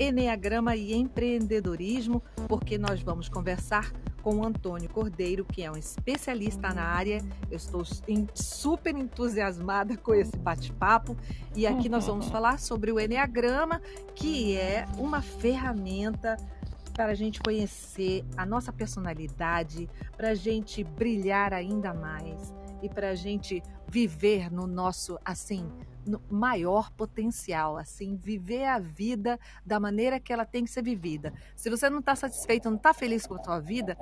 Eneagrama e empreendedorismo, porque nós vamos conversar com o Antônio Cordeiro, que é um especialista na área. Eu estou super entusiasmada com esse bate-papo e aqui nós vamos falar sobre o Eneagrama, que é uma ferramenta para a gente conhecer a nossa personalidade, para a gente brilhar ainda mais e para a gente viver no nosso, no maior potencial, viver a vida da maneira que ela tem que ser vivida. Se você não está satisfeito, não está feliz com a sua vida,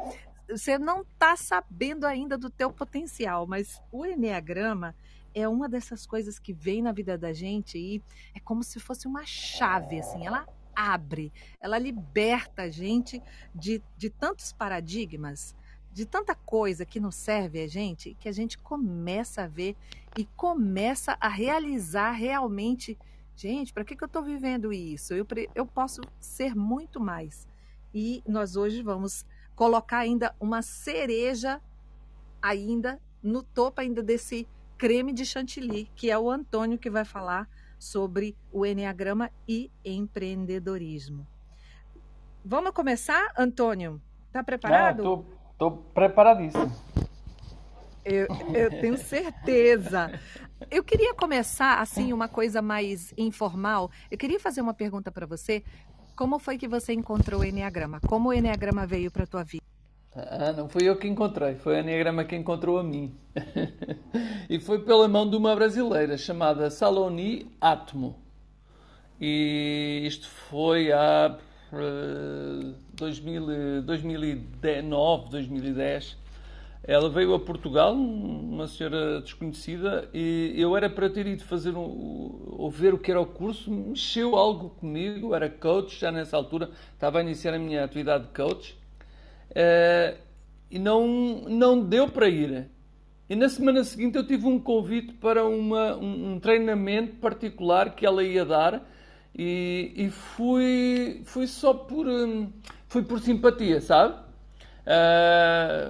você não está sabendo ainda do teu potencial, mas o Eneagrama é uma dessas coisas que vem na vida da gente e é como se fosse uma chave, ela abre, ela liberta a gente de tantos paradigmas, de tanta coisa que não serve a gente, que a gente começa a ver e começa a realizar realmente, gente, para que eu estou vivendo isso? Eu posso ser muito mais. E nós hoje vamos colocar ainda uma cereja ainda no topo ainda desse creme de chantilly, que é o Antônio que vai falar sobre o Eneagrama e empreendedorismo. Vamos começar, Antônio? Está preparado? Estou preparadíssimo. Eu tenho certeza. Eu queria começar uma coisa mais informal. Eu queria fazer uma pergunta para você. Como foi que você encontrou o Eneagrama? Como o Eneagrama veio para a tua vida? Não fui eu que encontrei, foi o Eneagrama que encontrou a mim. E foi pela mão de uma brasileira chamada Saloni Atmo. E isto foi há 2009, 2010. Ela veio a Portugal, uma senhora desconhecida, e eu era para ter ido fazer ou ver o que era o curso, mexeu algo comigo, era coach, já nessa altura estava a iniciar a minha atividade de coach, e não deu para ir. E na semana seguinte eu tive um convite para um treinamento particular que ela ia dar, e fui só fui por simpatia, sabe?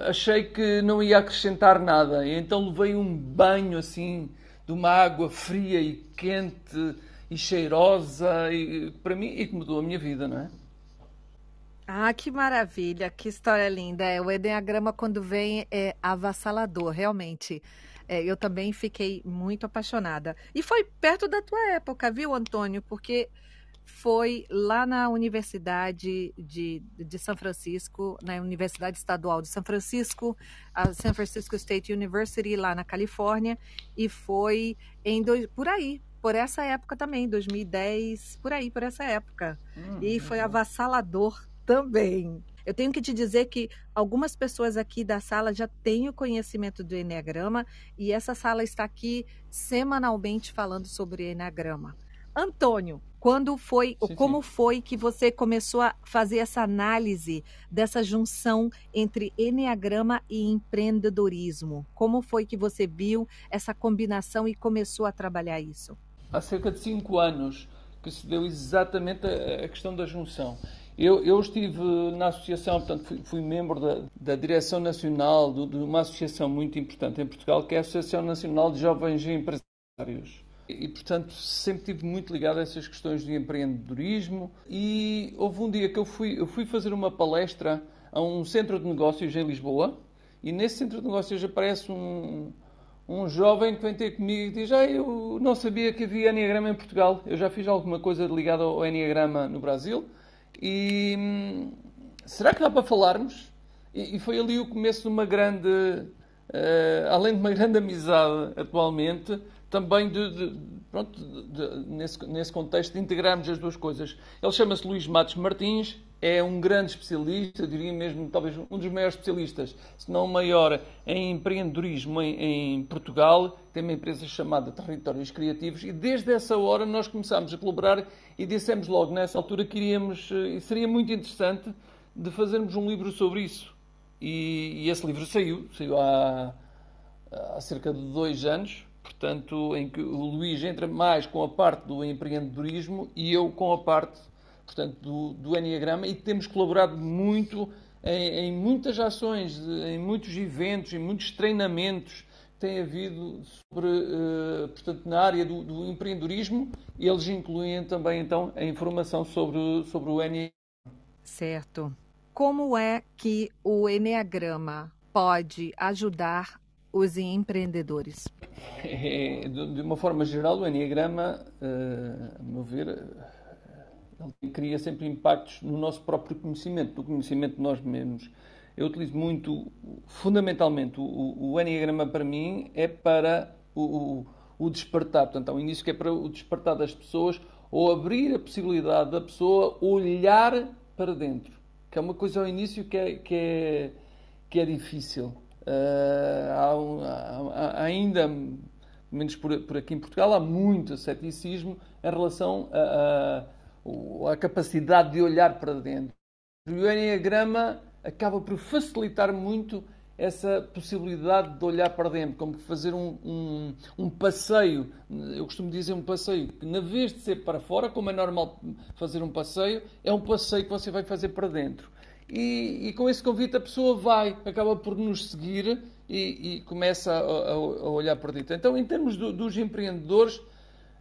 Achei que não ia acrescentar nada, e então levei um banho de uma água fria e quente e cheirosa, e para mim, e que mudou a minha vida, não é? Ah, que maravilha, que história linda. O Eneagrama, quando vem, é avassalador, realmente. Eu também fiquei muito apaixonada. E foi perto da tua época, viu, Antônio? Porque foi lá na Universidade de São Francisco, na Universidade Estadual de São Francisco, a San Francisco State University, lá na Califórnia, e foi por essa época também, 2010, por essa época. E foi avassalador também. Eu tenho que te dizer que algumas pessoas aqui da sala já têm o conhecimento do Eneagrama e essa sala está aqui semanalmente falando sobre Eneagrama. Antônio, como foi que você começou a fazer essa análise dessa junção entre Eneagrama e empreendedorismo? Como foi que você viu essa combinação e começou a trabalhar isso? Há cerca de 5 anos que se deu exatamente a questão da junção. Eu estive na associação, portanto, fui membro da direção nacional de uma associação muito importante em Portugal, que é a Associação Nacional de Jovens Empresários. E, portanto, sempre estive muito ligado a essas questões de empreendedorismo. E houve um dia que eu fui fazer uma palestra a um centro de negócios em Lisboa, e nesse centro de negócios aparece um jovem que vem ter comigo e diz: eu não sabia que havia Eneagrama em Portugal. Eu já fiz alguma coisa ligada ao Eneagrama no Brasil. E será que dá para falarmos? E foi ali o começo de uma grande, além de uma grande amizade atualmente, também nesse contexto de integrarmos as duas coisas. Ele chama-se Luís Matos Martins, é um grande especialista, eu diria mesmo talvez um dos maiores especialistas, se não o maior, em empreendedorismo em Portugal. Tem uma empresa chamada Territórios Criativos, e desde essa hora nós começámos a colaborar e dissemos logo nessa altura que e seria muito interessante de fazermos um livro sobre isso. E esse livro saiu há cerca de 2 anos, portanto, em que o Luís entra mais com a parte do empreendedorismo e eu com a parte, portanto, do Eneagrama, e temos colaborado muito em muitas ações, em muitos eventos, em muitos treinamentos tem havido sobre, portanto, na área do empreendedorismo, eles incluem também, então, a informação sobre o Enneagrama. Certo. Como é que o Enneagrama pode ajudar os empreendedores? De uma forma geral, o Enneagrama, a meu ver, ele cria sempre impactos no nosso próprio conhecimento, no conhecimento de nós mesmos. Eu utilizo muito, fundamentalmente, o Enneagrama para mim é para o despertar. Portanto, há um início que é para o despertar das pessoas ou abrir a possibilidade da pessoa olhar para dentro, que é uma coisa ao início que é difícil. Há ainda, pelo menos por aqui em Portugal, há muito ceticismo em relação à capacidade de olhar para dentro. O Enneagrama acaba por facilitar muito essa possibilidade de olhar para dentro, como fazer um passeio. Eu costumo dizer um passeio que, na vez de ser para fora, como é normal fazer um passeio, é um passeio que você vai fazer para dentro. E com esse convite a pessoa acaba por nos seguir e começa a olhar para dentro. Então, em termos dos empreendedores,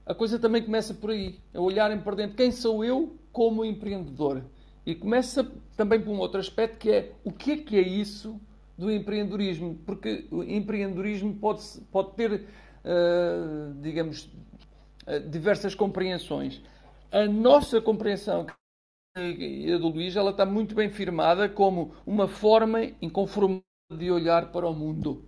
a coisa também começa por aí, a olharem para dentro. Quem sou eu como empreendedor? E começa também por um outro aspecto, que é o que é isso do empreendedorismo? Porque o empreendedorismo pode ter, digamos, diversas compreensões. A nossa compreensão, e a do Luís, ela está muito bem firmada como uma forma inconformada de olhar para o mundo.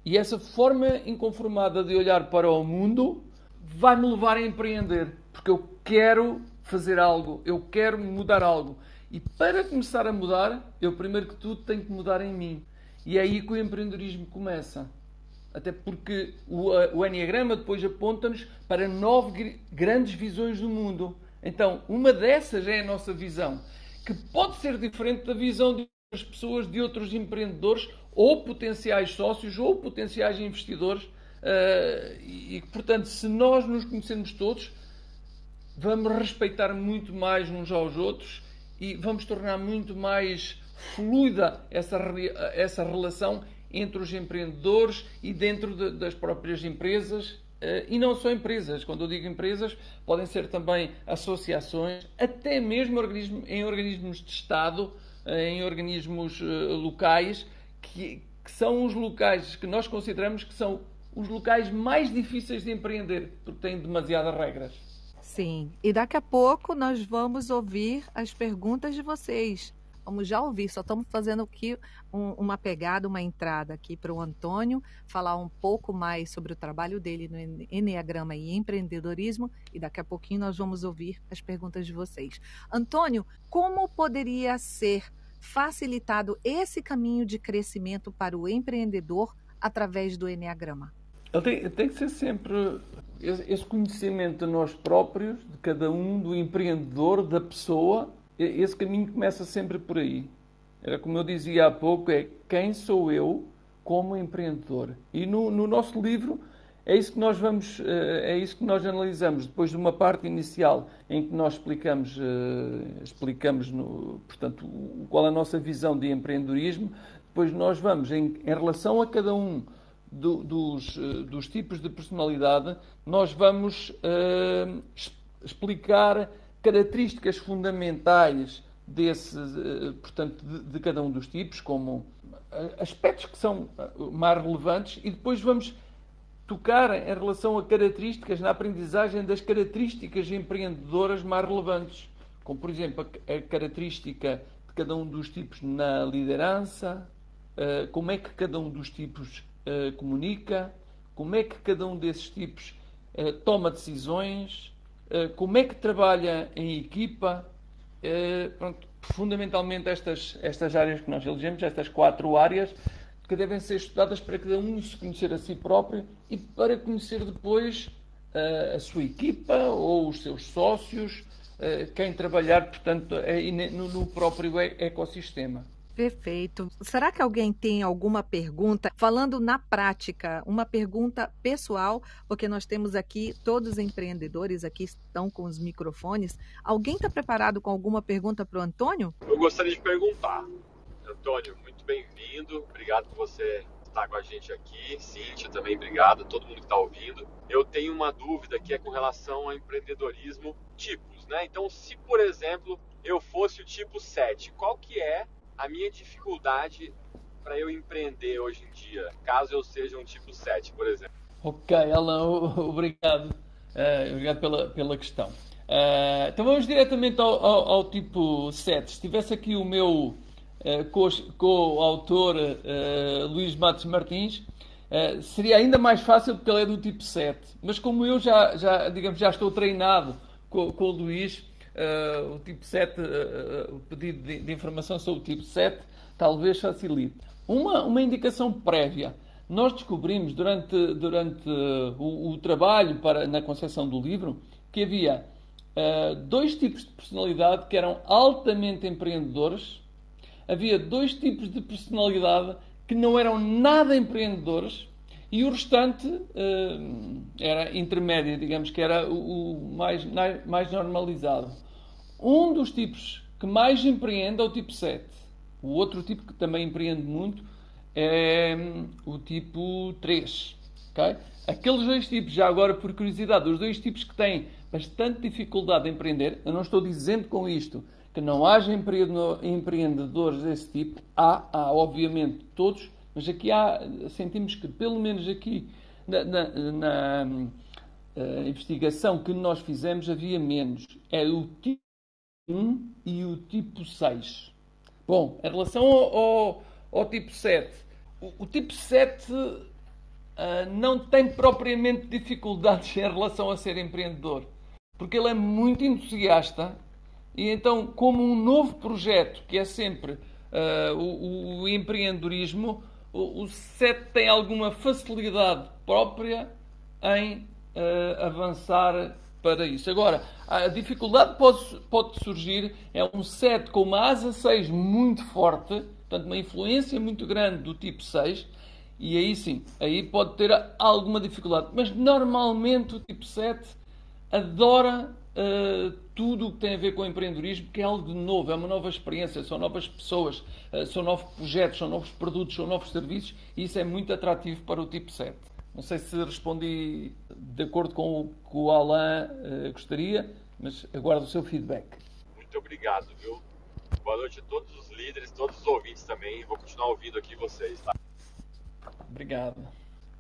E essa forma inconformada de olhar para o mundo vai-me levar a empreender, porque eu quero fazer algo, eu quero mudar algo. E para começar a mudar, eu primeiro que tudo tenho que mudar em mim. E é aí que o empreendedorismo começa. Até porque o Enneagrama depois aponta-nos para 9 grandes visões do mundo. Então, uma dessas é a nossa visão, que pode ser diferente da visão de outras pessoas, de outros empreendedores, ou potenciais sócios, ou potenciais investidores. E, portanto, se nós nos conhecermos todos, vamos respeitar muito mais uns aos outros e vamos tornar muito mais fluida essa relação entre os empreendedores e dentro das próprias empresas. E não só empresas. Quando eu digo empresas, podem ser também associações, até mesmo em organismos de Estado, em organismos locais, que são os locais que nós consideramos que são os locais mais difíceis de empreender, porque têm demasiadas regras. Sim, e daqui a pouco nós vamos ouvir as perguntas de vocês. Vamos já ouvir, só estamos fazendo aqui uma pegada, uma entrada aqui para o Antônio, falar um pouco mais sobre o trabalho dele no Enneagrama e empreendedorismo, e daqui a pouquinho nós vamos ouvir as perguntas de vocês. Antônio, como poderia ser facilitado esse caminho de crescimento para o empreendedor através do Enneagrama? Tem que ser sempre esse conhecimento de nós próprios, de cada um, do empreendedor, da pessoa. Esse caminho começa sempre por aí. Era como eu dizia há pouco, é quem sou eu como empreendedor. E no nosso livro é isso que nós analisamos. Depois de uma parte inicial em que nós explicamos portanto, qual é a nossa visão de empreendedorismo, depois nós vamos, em relação a cada um dos tipos de personalidade, nós vamos explicar características fundamentais portanto, de cada um dos tipos, como aspectos que são mais relevantes, e depois vamos tocar em relação a características na aprendizagem das características empreendedoras mais relevantes, como, por exemplo, a característica de cada um dos tipos na liderança, como é que cada um dos tipos comunica, como é que cada um desses tipos toma decisões, como é que trabalha em equipa. Pronto, fundamentalmente estas áreas que nós elegemos, estas 4 áreas, que devem ser estudadas para cada um se conhecer a si próprio e para conhecer depois a sua equipa ou os seus sócios, quem trabalhar, portanto, no próprio ecossistema. Perfeito. Será que alguém tem alguma pergunta? Falando na prática, uma pergunta pessoal, porque nós temos aqui todos os empreendedores aqui estão com os microfones. Alguém está preparado com alguma pergunta para o Antônio? Eu gostaria de perguntar. Antônio, muito bem-vindo. Obrigado por você estar com a gente aqui. Cíntia, também obrigado. Todo mundo que está ouvindo. Eu tenho uma dúvida que é com relação ao empreendedorismo tipos, né? Então, se, por exemplo, eu fosse o tipo 7, qual que é a minha dificuldade para eu empreender hoje em dia, caso eu seja um tipo 7, por exemplo? Ok, Alan, obrigado. Obrigado pela questão. Então vamos diretamente ao tipo 7. Se tivesse aqui o meu co-autor Luís Matos Martins, seria ainda mais fácil porque ele é do tipo 7. Mas como eu já estou treinado com o Luís, o tipo 7, o pedido de informação sobre o tipo 7, talvez facilite. Uma indicação prévia. Nós descobrimos durante o trabalho na concepção do livro que havia dois tipos de personalidade que eram altamente empreendedores. Havia dois tipos de personalidade que não eram nada empreendedores e o restante era intermédio, digamos que era o mais normalizado. Um dos tipos que mais empreende é o tipo 7. O outro tipo que também empreende muito é o tipo 3. Okay? Aqueles dois tipos, já agora por curiosidade, os dois tipos que têm bastante dificuldade em empreender, eu não estou dizendo com isto que não haja empreendedores desse tipo, há obviamente todos, mas aqui sentimos que pelo menos aqui na investigação que nós fizemos havia menos. É o tipo 1 e o tipo 6. Bom, em relação ao tipo 7, o tipo 7 não tem propriamente dificuldades em relação a ser empreendedor, porque ele é muito entusiasta e então, como um novo projeto, que é sempre o empreendedorismo, o 7 tem alguma facilidade própria em avançar para isso. Agora, a dificuldade pode surgir, é um 7 com uma asa 6 muito forte, portanto uma influência muito grande do tipo 6, e aí sim, aí pode ter alguma dificuldade. Mas normalmente o tipo 7 adora tudo o que tem a ver com o empreendedorismo, que é algo de novo, é uma nova experiência, são novas pessoas, são novos projetos, são novos produtos, são novos serviços, e isso é muito atrativo para o tipo 7. Não sei se respondi de acordo com o que o Alain gostaria, mas aguardo o seu feedback. Muito obrigado, viu? Boa noite a todos os líderes, todos os ouvintes também. Vou continuar ouvindo aqui vocês, tá? Obrigado.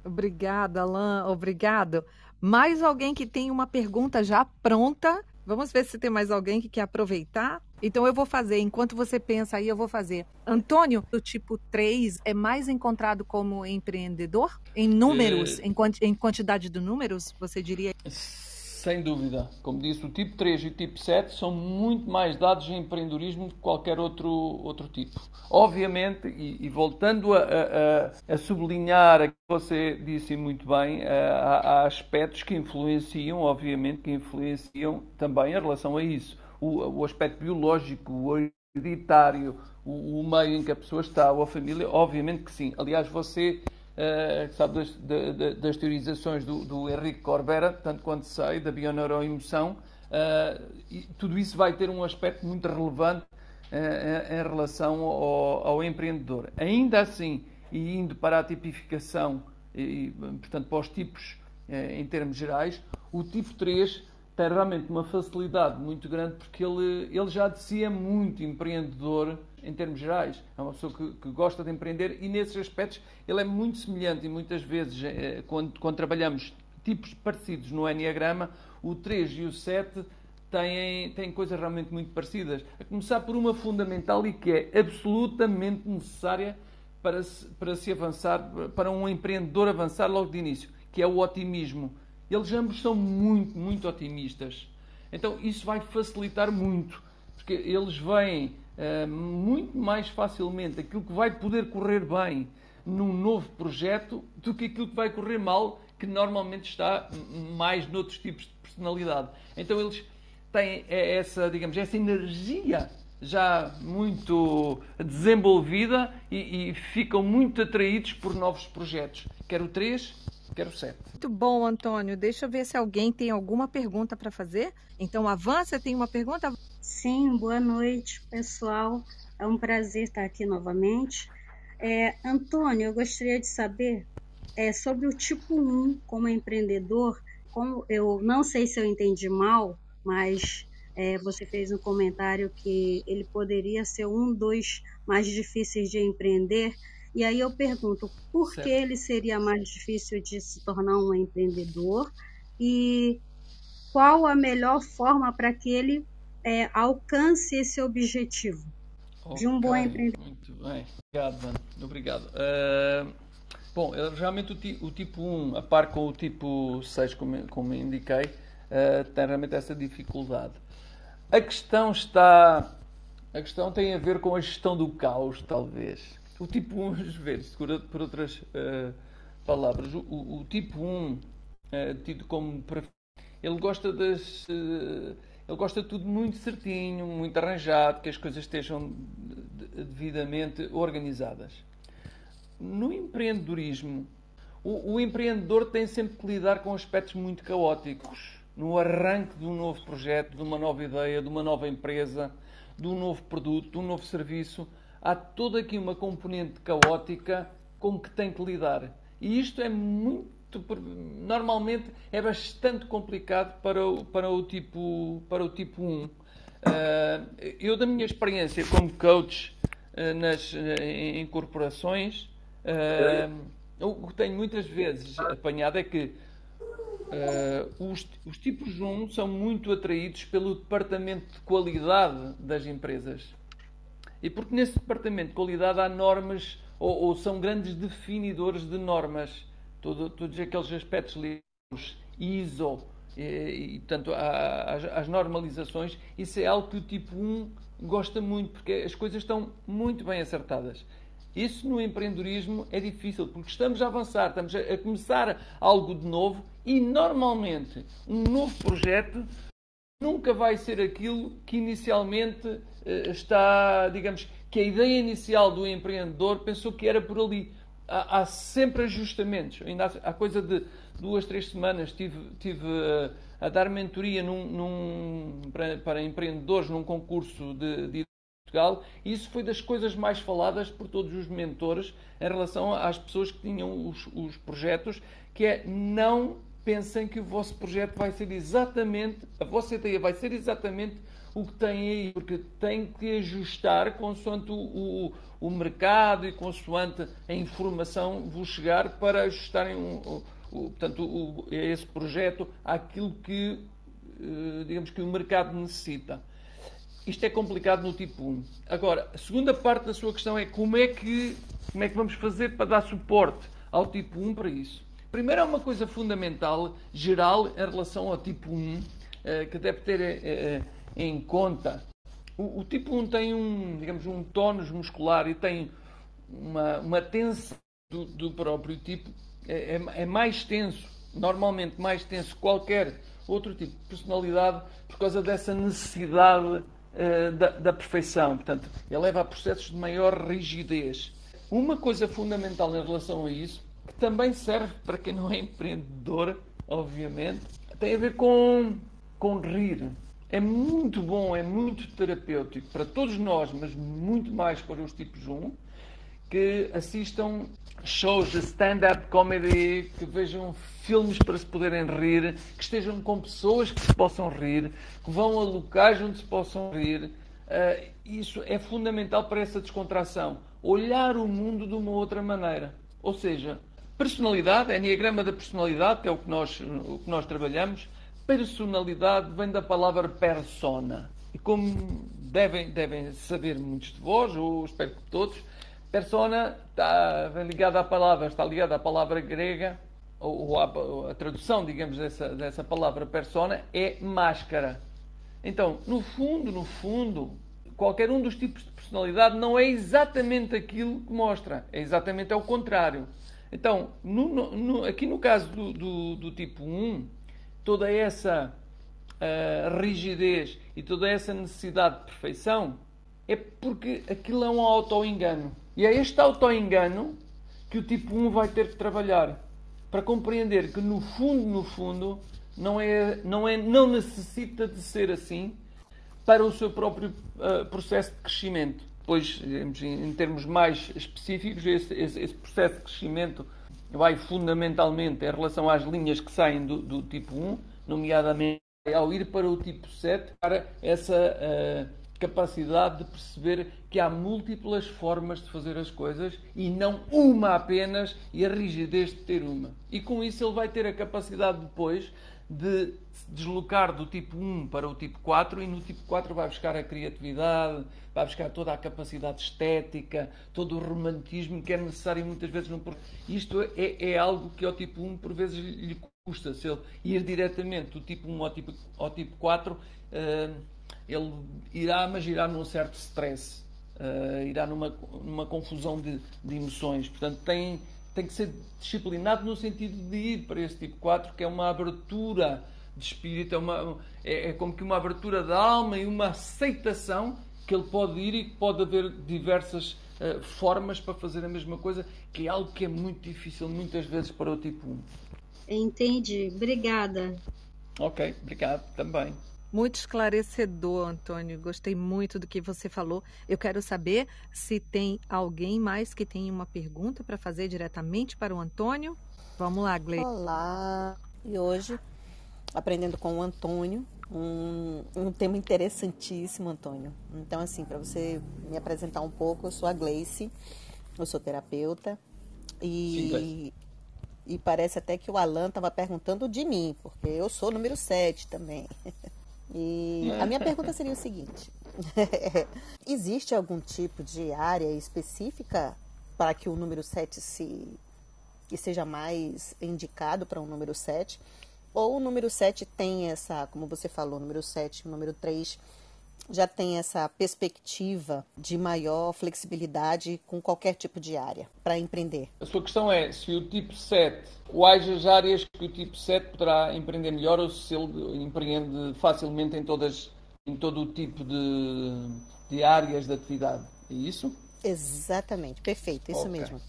Obrigada, Alain. Obrigado. Mais alguém que tem uma pergunta já pronta? Vamos ver se tem mais alguém que quer aproveitar. Então eu vou fazer, enquanto você pensa aí, eu vou fazer. Antônio, do tipo 3, é mais encontrado como empreendedor? Em números, em quantidade de números, você diria? Sem dúvida. Como disse, o tipo 3 e o tipo 7 são muito mais dados em empreendedorismo do que qualquer outro tipo. Obviamente, e voltando a sublinhar aquilo que você disse muito bem, há aspectos que influenciam, obviamente, que influenciam também em relação a isso. O aspecto biológico, o hereditário, o meio em que a pessoa está, ou a família, obviamente que sim. Aliás, você sabe das teorizações do Henrique Corbera, tanto quanto sei, da bioneuroemoção, e tudo isso vai ter um aspecto muito relevante em relação ao empreendedor. Ainda assim, e indo para a tipificação, e, portanto, para os tipos em termos gerais, o tipo 3 tem realmente uma facilidade muito grande porque ele já de si é muito empreendedor em termos gerais. É uma pessoa que gosta de empreender e nesses aspectos ele é muito semelhante e muitas vezes quando trabalhamos tipos parecidos no Enneagrama, o 3 e o 7 têm coisas realmente muito parecidas. A começar por uma fundamental e que é absolutamente necessária para se avançar, para um empreendedor avançar logo de início, que é o otimismo. Eles ambos são muito, muito otimistas. Então isso vai facilitar muito, porque eles veem muito mais facilmente aquilo que vai poder correr bem num novo projeto do que aquilo que vai correr mal, que normalmente está mais noutros tipos de personalidade. Então eles têm essa energia já muito desenvolvida e ficam muito atraídos por novos projetos. Quer o 3, quer o 7. Muito bom, Antônio. Deixa eu ver se alguém tem alguma pergunta para fazer. Então, avança, tem uma pergunta? Sim, boa noite, pessoal. É um prazer estar aqui novamente. Antônio, eu gostaria de saber sobre o tipo 1 como empreendedor. Como eu não sei se eu entendi mal, mas você fez um comentário que ele poderia ser um dos mais difíceis de empreender. E aí eu pergunto, por que Certo. ele seria mais difícil de se tornar um empreendedor? E qual a melhor forma para que ele alcance esse objetivo de um Ok, bom empreendedor? muito bem. Obrigado, Mano. Obrigado. Bom, realmente o tipo 1, a par com o tipo 6, como indiquei, tem realmente essa dificuldade. A questão está. A questão tem a ver com a gestão do caos, talvez. O tipo 1, vamos ver, por outras palavras, o tipo 1, tido como. Ele gosta ele gosta de tudo muito certinho, muito arranjado, que as coisas estejam devidamente organizadas. No empreendedorismo, o empreendedor tem sempre que lidar com aspectos muito caóticos. No arranque de um novo projeto, de uma nova ideia, de uma nova empresa, de um novo produto, de um novo serviço, há toda aqui uma componente caótica com que tem que lidar. E isto é muito, normalmente é bastante complicado para o tipo 1. Eu, da minha experiência como coach em corporações, o que tenho muitas vezes apanhado é que os tipos 1 são muito atraídos pelo departamento de qualidade das empresas. E porque nesse departamento de qualidade há normas, ou são grandes definidores de normas, todos aqueles aspectos ligados, ISO, portanto, às normalizações, isso é algo que o tipo 1 gosta muito, porque as coisas estão muito bem acertadas. Isso no empreendedorismo é difícil, porque estamos a avançar, estamos a começar algo de novo e, normalmente, um novo projeto nunca vai ser aquilo que inicialmente está, digamos, que a ideia inicial do empreendedor pensou que era por ali. Há sempre ajustamentos. Ainda há coisa de 2, 3 semanas tive a dar mentoria para empreendedores num concurso de Portugal, e isso foi das coisas mais faladas por todos os mentores em relação às pessoas que tinham os projetos, que é: não pensem que o vosso projeto vai ser exatamente, a vossa ideia vai ser exatamente o que tem aí, porque tem que ajustar consoante o mercado e consoante a informação vos chegar para ajustarem portanto, esse projeto àquilo que, digamos, que o mercado necessita. Isto é complicado no tipo 1. Agora, a segunda parte da sua questão é como é que vamos fazer para dar suporte ao tipo 1 para isso. Primeiro, há uma coisa fundamental, geral, em relação ao tipo 1, que deve ter em conta. O tipo 1 tem digamos, um tónus muscular e tem uma tensão do próprio tipo. É mais tenso, normalmente mais tenso que qualquer outro tipo de personalidade, por causa dessa necessidade da perfeição. Portanto, ele leva a processos de maior rigidez. Uma coisa fundamental em relação a isso, que também serve para quem não é empreendedor, obviamente, tem a ver com rir. É muito bom, é muito terapêutico para todos nós, mas muito mais para os tipos 1, que assistam shows de stand-up comedy, que vejam filmes para se poderem rir, que estejam com pessoas que se possam rir, que vão a locais onde se possam rir. Isso é fundamental para essa descontração. Olhar o mundo de uma outra maneira. Ou seja, personalidade, enneagrama da personalidade, que é o que nós trabalhamos. Personalidade vem da palavra persona. E como devem saber muitos de vós, ou espero que todos, persona está ligada à palavra grega, ou a tradução, digamos, dessa palavra persona é máscara. Então, no fundo, qualquer um dos tipos de personalidade não é exatamente aquilo que mostra, é exatamente ao contrário. Então, aqui no caso do tipo 1, toda essa rigidez e toda essa necessidade de perfeição é porque aquilo é um auto-engano. E é este auto-engano que o tipo 1 vai ter que trabalhar para compreender que no fundo não necessita de ser assim para o seu próprio processo de crescimento. depois, em termos mais específicos, esse processo de crescimento vai fundamentalmente em relação às linhas que saem do tipo 1, nomeadamente ao ir para o tipo 7, para essa capacidade de perceber que há múltiplas formas de fazer as coisas e não uma apenas, e a rigidez de ter uma. E com isso ele vai ter a capacidade depois de se deslocar do tipo 1 para o tipo 4, e no tipo 4 vai buscar a criatividade, vai buscar toda a capacidade estética, todo o romantismo que é necessário muitas vezes no projeto. Isto é algo que ao tipo 1 por vezes lhe custa. Se ele ir diretamente do tipo 1 ao tipo 4, ele irá, mas irá num certo stress, irá numa confusão de emoções. Portanto, tem que ser disciplinado no sentido de ir para esse tipo 4, que é uma abertura de espírito, é como que uma abertura da alma e uma aceitação que ele pode ir, e que pode haver diversas formas para fazer a mesma coisa, que é algo que é muito difícil muitas vezes para o tipo 1. Entendi. Obrigada. Ok, obrigado também. Muito esclarecedor, Antônio. Gostei muito do que você falou. Eu quero saber se tem alguém mais que tem uma pergunta para fazer diretamente para o Antônio. Vamos lá, Gleice. Olá! E hoje, aprendendo com o Antônio, um tema interessantíssimo, Antônio. Então, assim, para você me apresentar um pouco, eu sou a Gleice, eu sou terapeuta, e parece até que o Alan estava perguntando de mim, porque eu sou o número 7 também. E a minha pergunta seria o seguinte: existe algum tipo de área específica para que o número 7 seja mais indicado para um número 7? Ou o número 7 tem essa, como você falou, o número 7, o número 3 já tem essa perspectiva de maior flexibilidade com qualquer tipo de área para empreender? A sua questão é se o tipo 7, quais as áreas que o tipo 7 poderá empreender melhor, ou se ele empreende facilmente em todo o tipo de áreas de atividade. É isso? Exatamente, perfeito, isso mesmo.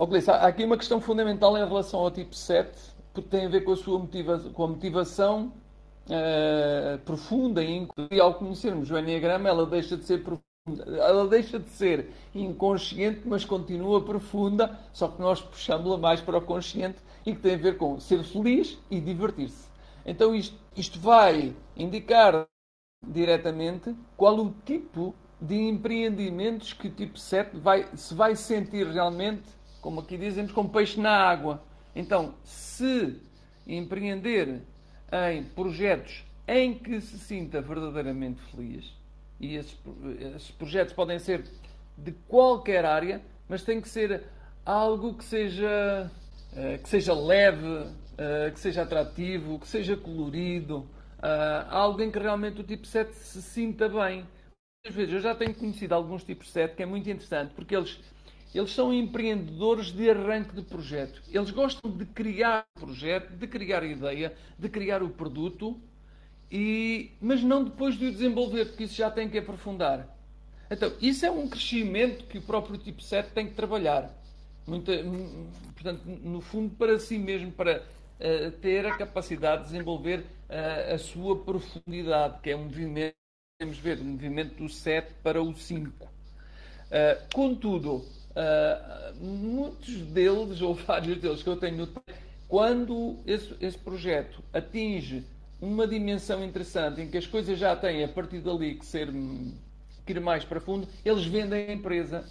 Gleice, há aqui uma questão fundamental em relação ao tipo 7, porque tem a ver com a sua motivação profunda, e ao conhecermos o Enneagrama, ela deixa de ser profunda, ela deixa de ser inconsciente, mas continua profunda, só que nós puxamos-la mais para o consciente, e que tem a ver com ser feliz e divertir-se. Então isto vai indicar diretamente qual o tipo de empreendimentos que o tipo 7 se vai sentir realmente, como aqui dizemos, como peixe na água. Então, se empreender em projetos em que se sinta verdadeiramente feliz, e esses projetos podem ser de qualquer área, mas tem que ser algo que seja leve, que seja atrativo, que seja colorido, algo em que realmente o tipo 7 se sinta bem. Às vezes eu já tenho conhecido alguns tipos 7 que é muito interessante, porque eles são empreendedores de arranque de projeto. Eles gostam de criar o projeto, de criar a ideia, de criar o produto, mas não depois de o desenvolver, porque isso já tem que aprofundar. Então, isso é um crescimento que o próprio tipo 7 tem que trabalhar. Portanto, no fundo, para si mesmo, para ter a capacidade de desenvolver a sua profundidade, que é um movimento, podemos ver, um movimento do 7 para o 5. Contudo, muitos deles, ou vários deles que eu tenho notado, quando esse projeto atinge uma dimensão interessante, em que as coisas já têm a partir dali que ir mais para fundo, eles vendem a empresa.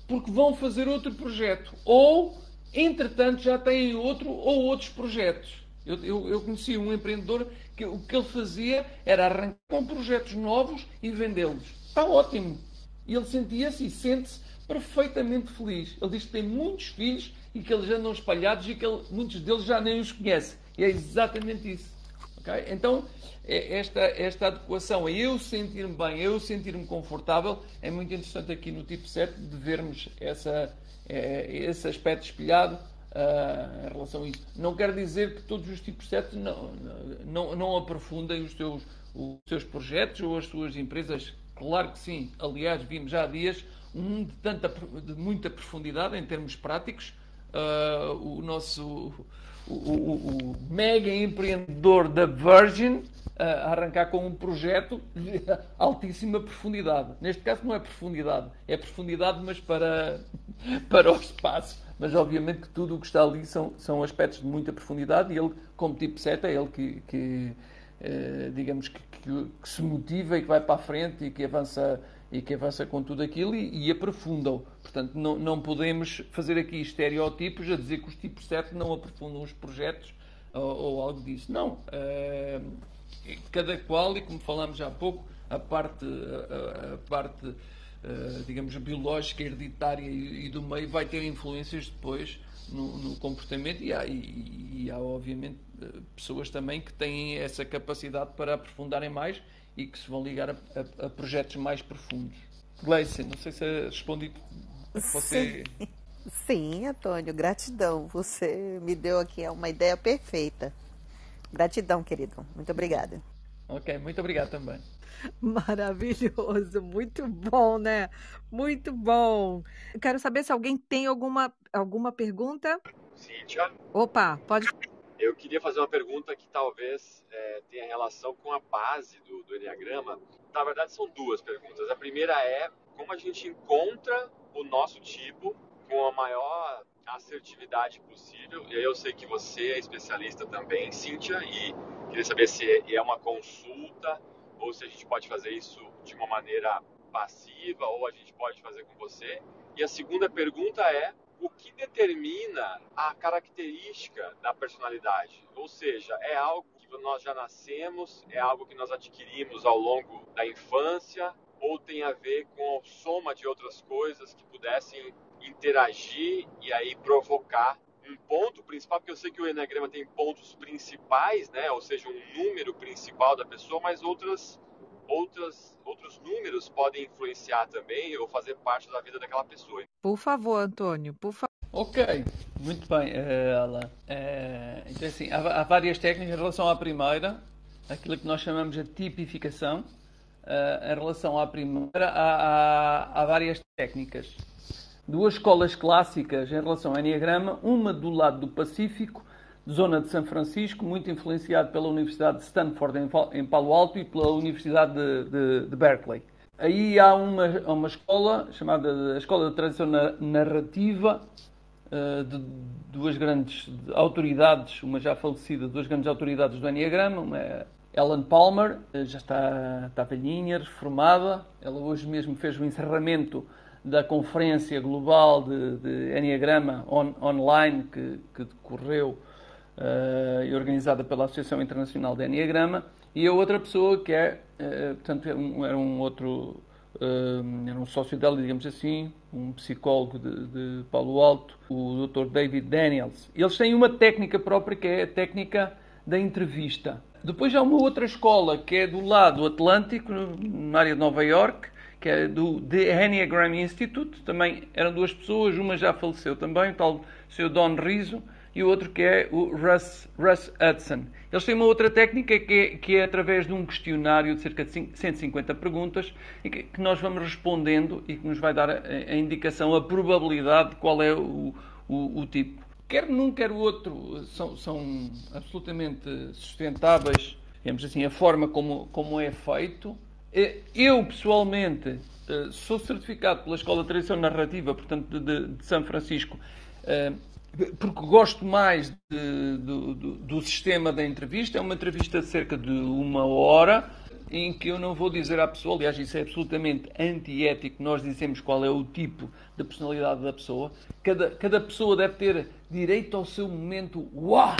Porque vão fazer outro projeto, ou entretanto já têm outro ou outros projetos. Eu conheci um empreendedor que o que ele fazia era arrancar com projetos novos e vendê-los. Está ótimo. E ele sentia-se e sente-se perfeitamente feliz. Ele diz que tem muitos filhos e que eles andam espalhados e que muitos deles já nem os conhece. E é exatamente isso. Okay? Então, esta adequação a eu sentir-me bem, a eu sentir-me confortável, é muito interessante aqui no tipo 7 de vermos esse aspecto espelhado em relação a isso. Não quer dizer que todos os tipos 7 não aprofundem os seus projetos ou as suas empresas. Claro que sim. Aliás, vimos já há dias de muita profundidade em termos práticos. O mega empreendedor da Virgin, a arrancar com um projeto de altíssima profundidade. Neste caso não é profundidade, é profundidade, mas para o espaço. Mas obviamente que tudo o que está ali são aspectos de muita profundidade, e ele, como tipo 7, é ele que digamos que se motiva e que vai para a frente e que avança com tudo aquilo e aprofunda-o. Portanto, não podemos fazer aqui estereótipos a dizer que os tipos 7 não aprofundam os projetos ou algo disso. Não. Cada qual, e como falámos há pouco, a parte digamos, biológica, hereditária e do meio vai ter influências depois no comportamento, e há obviamente pessoas também que têm essa capacidade para aprofundarem mais e que se vão ligar a projetos mais profundos. Gleice, não sei se respondi a você. Sim, Antônio, gratidão. Você me deu aqui uma ideia perfeita. Gratidão, querido. Muito obrigada. Ok, muito obrigado também. Maravilhoso, muito bom, né? Muito bom. Eu quero saber se alguém tem alguma pergunta. Cíntia, Opa, pode. eu queria fazer uma pergunta que talvez tenha relação com a base do Enneagrama. Na verdade, são duas perguntas. A primeira é como a gente encontra o nosso tipo com a maior assertividade possível. E aí eu sei que você é especialista também, Cíntia, e queria saber se é uma consulta ou se a gente pode fazer isso de uma maneira passiva ou a gente pode fazer com você. E a segunda pergunta é o que determina a característica da personalidade? Ou seja, é algo que nós já nascemos, é algo que nós adquirimos ao longo da infância, ou tem a ver com a soma de outras coisas que pudessem interagir e aí provocar um ponto principal, porque eu sei que o Enneagrama tem pontos principais, né? Ou seja, um número principal da pessoa, mas outros números podem influenciar também ou fazer parte da vida daquela pessoa. Por favor, Antônio, por favor. Ok, muito bem, Alan. Então, assim, há várias técnicas em relação à primeira, aquilo que nós chamamos de tipificação. Em relação à primeira, há várias técnicas. Duas escolas clássicas em relação ao Enneagrama, uma do lado do Pacífico, zona de São Francisco, muito influenciado pela Universidade de Stanford em Palo Alto e pela Universidade de Berkeley. Aí há uma escola chamada a Escola de Tradição Narrativa, de duas grandes autoridades, uma já falecida, duas grandes autoridades do Enneagrama, uma é Ellen Palmer, já está velhinha, reformada. Ela hoje mesmo fez o encerramento da Conferência Global de Enneagrama online que decorreu e organizada pela Associação Internacional de Enneagrama. E a outra pessoa que portanto, era um sócio dela, digamos assim, um psicólogo de Palo Alto, o Dr. David Daniels. Eles têm uma técnica própria que é a técnica da entrevista. Depois há uma outra escola que é do lado Atlântico, na área de Nova York, que é do The Enneagram Institute. Também eram duas pessoas, uma já faleceu também, o tal Sr. Don Rizzo, e o outro que é o Russ Hudson. Eles têm uma outra técnica que é através de um questionário de cerca de 150 perguntas e que nós vamos respondendo e que nos vai dar a indicação, a probabilidade de qual é o tipo. Quer num, quer o outro, são absolutamente sustentáveis, digamos assim, a forma como é feito. Eu, pessoalmente, sou certificado pela Escola de Tradição Narrativa, portanto, de São Francisco, porque gosto mais do sistema da entrevista. É uma entrevista de cerca de 1 hora, em que eu não vou dizer à pessoa, aliás, isso é absolutamente antiético, nós dizemos qual é o tipo de personalidade da pessoa. Cada pessoa deve ter direito ao seu momento uau,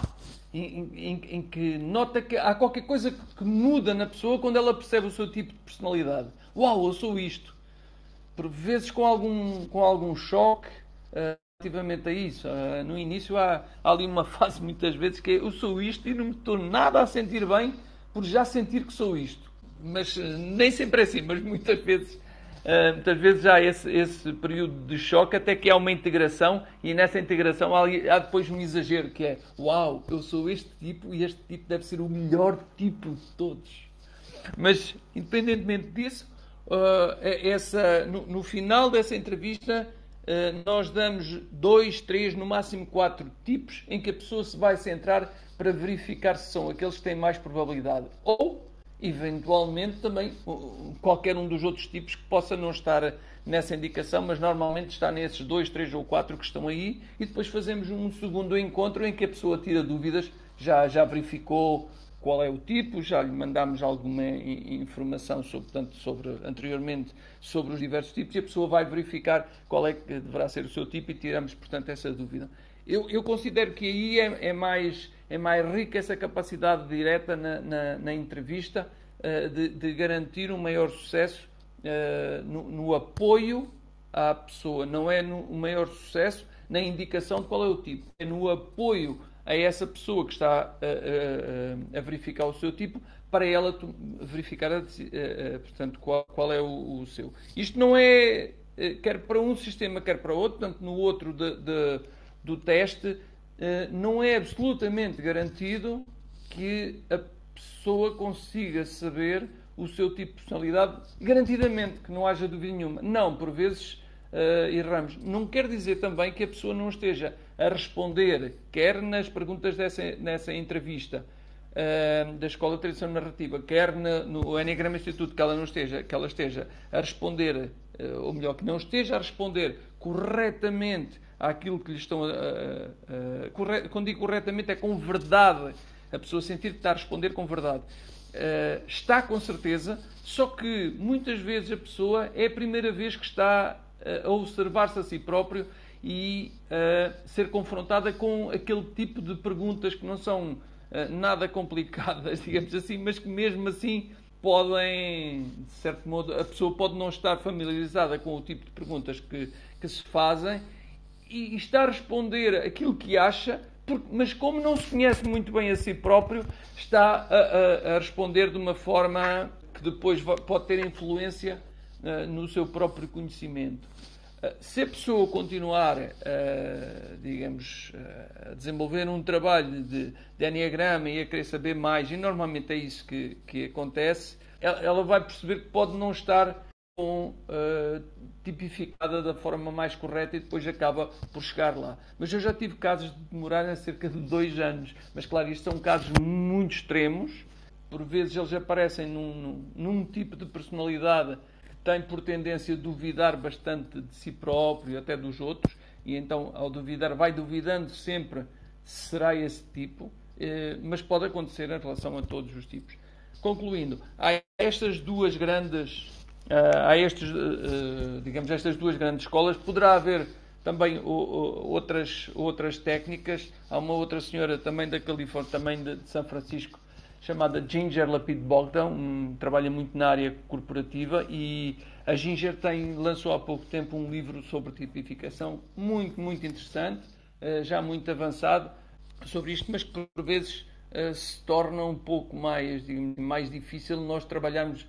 em que nota que há qualquer coisa que muda na pessoa quando ela percebe o seu tipo de personalidade. Uau, eu sou isto. Por vezes com algum choque relativamente a isso. No início há ali uma fase, muitas vezes, que é eu sou isto e não me estou nada a sentir bem por já sentir que sou isto. Mas nem sempre é assim, mas muitas vezes já há esse período de choque, até que há uma integração, e nessa integração há depois um exagero, que é uau, eu sou este tipo e este tipo deve ser o melhor tipo de todos. Mas, independentemente disso, no final dessa entrevista, nós damos 2, 3, no máximo 4 tipos em que a pessoa se vai centrar para verificar se são aqueles que têm mais probabilidade. Ou, eventualmente, também qualquer um dos outros tipos que possa não estar nessa indicação, mas normalmente está nesses 2, 3 ou 4 que estão aí, e depois fazemos um segundo encontro em que a pessoa tira dúvidas, já verificou qual é o tipo, já lhe mandámos alguma informação anteriormente sobre os diversos tipos, e a pessoa vai verificar qual é que deverá ser o seu tipo e tiramos, portanto, essa dúvida. Eu considero que aí é mais rica essa capacidade direta na entrevista de garantir um maior sucesso no apoio à pessoa. Não é o maior sucesso na indicação de qual é o tipo, é no apoio a essa pessoa que está a verificar o seu tipo, para ela verificar portanto, qual é o seu. Isto não é quer para um sistema, quer para outro, portanto, no outro do teste, não é absolutamente garantido que a pessoa consiga saber o seu tipo de personalidade, garantidamente, que não haja dúvida nenhuma. Não, por vezes erramos. Não quer dizer também que a pessoa não esteja a responder, quer nas perguntas nessa entrevista da Escola de Tradição Narrativa, quer no Enneagrama Instituto, que ela esteja a responder, ou melhor, que não esteja a responder corretamente àquilo que lhe estão quando digo corretamente é com verdade, a pessoa sentir que está a responder com verdade. Está com certeza, só que muitas vezes a pessoa é a primeira vez que está a observar-se a si próprio e ser confrontada com aquele tipo de perguntas que não são nada complicadas, digamos assim, mas que mesmo assim podem, de certo modo, a pessoa pode não estar familiarizada com o tipo de perguntas que se fazem e está a responder aquilo que acha, mas como não se conhece muito bem a si próprio, está a responder de uma forma que depois pode ter influência no seu próprio conhecimento. Se a pessoa continuar, digamos, a desenvolver um trabalho de Enneagrama e a querer saber mais, e normalmente é isso que acontece, ela vai perceber que pode não estar tipificada da forma mais correta e depois acaba por chegar lá. Mas eu já tive casos de demorarem cerca de 2 anos. Mas claro, isto são casos muito extremos. Por vezes eles aparecem num tipo de personalidade que tem por tendência a duvidar bastante de si próprio, até dos outros, e então ao duvidar, vai duvidando sempre se será esse tipo, mas pode acontecer em relação a todos os tipos. Concluindo, há estas duas grandes escolas. Poderá haver também outras técnicas. Há uma outra senhora também da Califórnia, também de São Francisco, chamada Ginger Lapid Bogdan, trabalha muito na área corporativa, e a Ginger lançou há pouco tempo um livro sobre tipificação muito, muito interessante, já muito avançado sobre isto, mas que por vezes se torna um pouco mais difícil nós trabalharmos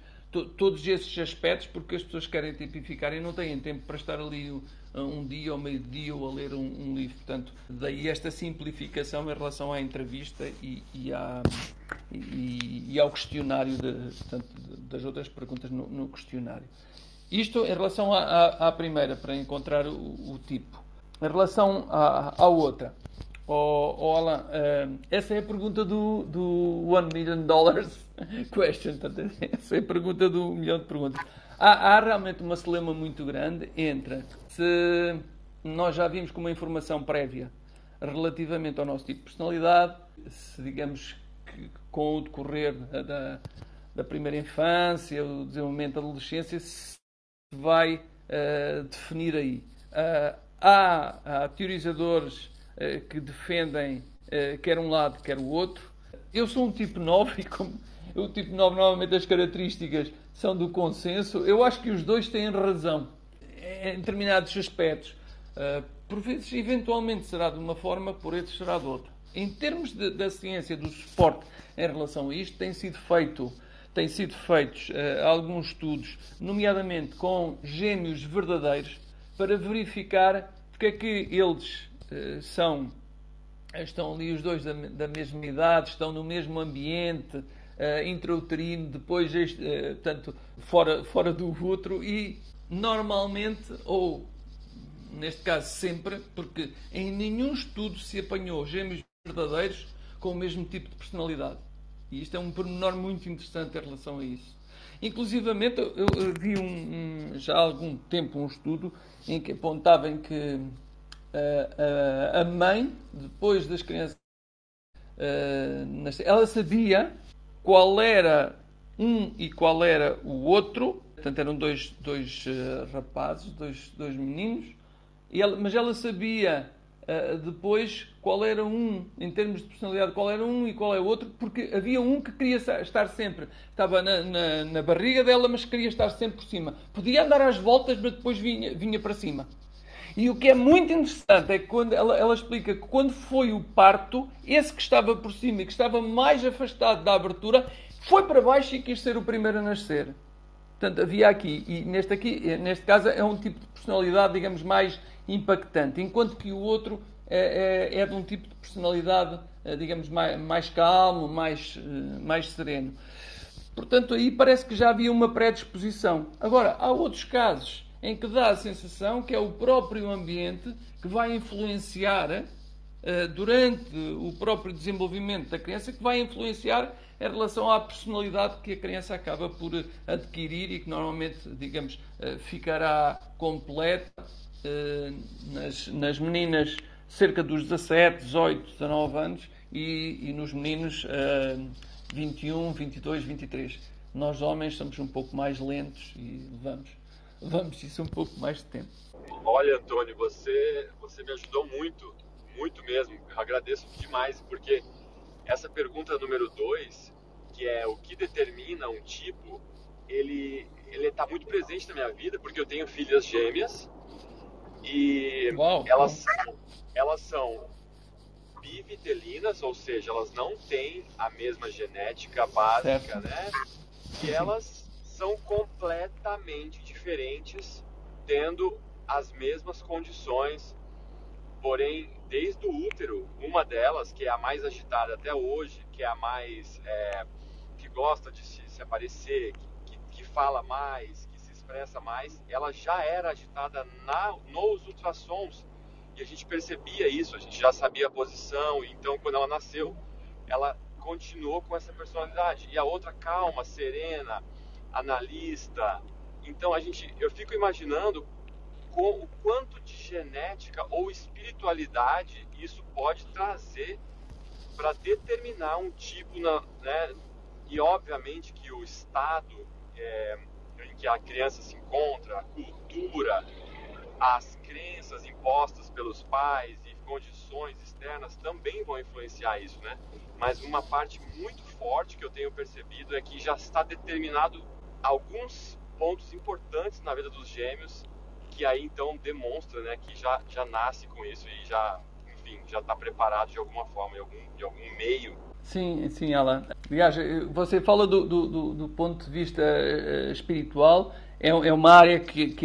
todos esses aspectos, porque as pessoas querem tipificar e não têm tempo para estar ali um dia ou meio dia ou a ler um livro. Portanto, daí esta simplificação em relação à entrevista e ao questionário, portanto, das outras perguntas no questionário. Isto em relação à primeira, para encontrar o tipo. Em relação à outra, Alan, essa é a pergunta do $1 million question. Essa é a pergunta do 1 milhão de perguntas. Há realmente uma celema muito grande entre se nós já vimos com uma informação prévia relativamente ao nosso tipo de personalidade, se digamos que com o decorrer da primeira infância, o desenvolvimento da adolescência, se vai definir aí. Há teorizadores que defendem quer um lado, quer o outro. Eu sou um tipo 9 e como o tipo 9 normalmente as características são do consenso, eu acho que os dois têm razão em determinados aspectos. Por vezes, eventualmente será de uma forma, por outros será de outra. Em termos da ciência, do suporte em relação a isto, têm sido feitos alguns estudos, nomeadamente com gêmeos verdadeiros, para verificar porque é que eles estão ali os dois da mesma idade, estão no mesmo ambiente intrauterino, depois tanto fora do útero, e normalmente, ou neste caso sempre, porque em nenhum estudo se apanhou gêmeos verdadeiros com o mesmo tipo de personalidade. E isto é um pormenor muito interessante em relação a isso. Inclusivamente, eu vi já há algum tempo um estudo em que apontava em que a mãe, depois das crianças, ela sabia qual era um e qual era o outro. Portanto, eram dois rapazes, dois meninos, mas ela sabia depois qual era um, em termos de personalidade, qual era um e qual é o outro, porque havia um que queria estar sempre, estava na barriga dela, mas queria estar sempre por cima. Podia andar às voltas, mas depois vinha para cima. E o que é muito interessante é que quando ela explica que quando foi o parto, esse que estava por cima e que estava mais afastado da abertura, foi para baixo e quis ser o primeiro a nascer. Portanto, havia aqui, e neste caso, é um tipo de personalidade, digamos, mais impactante, enquanto que o outro é de um tipo de personalidade, digamos, mais calmo, mais sereno. Portanto, aí parece que já havia uma predisposição. Agora, há outros casos em que dá a sensação que é o próprio ambiente que vai influenciar, durante o próprio desenvolvimento da criança, que vai influenciar em relação à personalidade que a criança acaba por adquirir e que normalmente, digamos, ficará completa nas meninas cerca dos 17, 18, 19 anos e nos meninos 21, 22, 23. Nós homens somos um pouco mais lentos e levamos isso um pouco mais de tempo. Olha, Antônio, você me ajudou muito, muito mesmo. Eu agradeço demais, porque essa pergunta número 2, que é o que determina um tipo, ele está muito presente na minha vida, porque eu tenho filhas gêmeas e Uau. elas são bivitelinas, ou seja, elas não têm a mesma genética básica, certo, né? E elas são completamente diferentes, tendo as mesmas condições. Porém, desde o útero, uma delas, que é a mais agitada até hoje, que é a mais que gosta de se aparecer, que fala mais, que se expressa mais, ela já era agitada nos ultrassons. E a gente percebia isso, a gente já sabia a posição. Então, quando ela nasceu, ela continuou com essa personalidade. E a outra, calma, serena, analista. Então, eu fico imaginando o quanto de genética ou espiritualidade isso pode trazer para determinar um tipo, né? E obviamente que o estado em que a criança se encontra, a cultura, as crenças impostas pelos pais e condições externas também vão influenciar isso, né? Mas uma parte muito forte que eu tenho percebido é que já está determinado alguns pontos importantes na vida dos gêmeos, que aí então demonstra, né, que já nasce com isso e já está preparado de alguma forma, de algum meio. Sim, Alan. Aliás, você fala do ponto de vista espiritual. É uma área que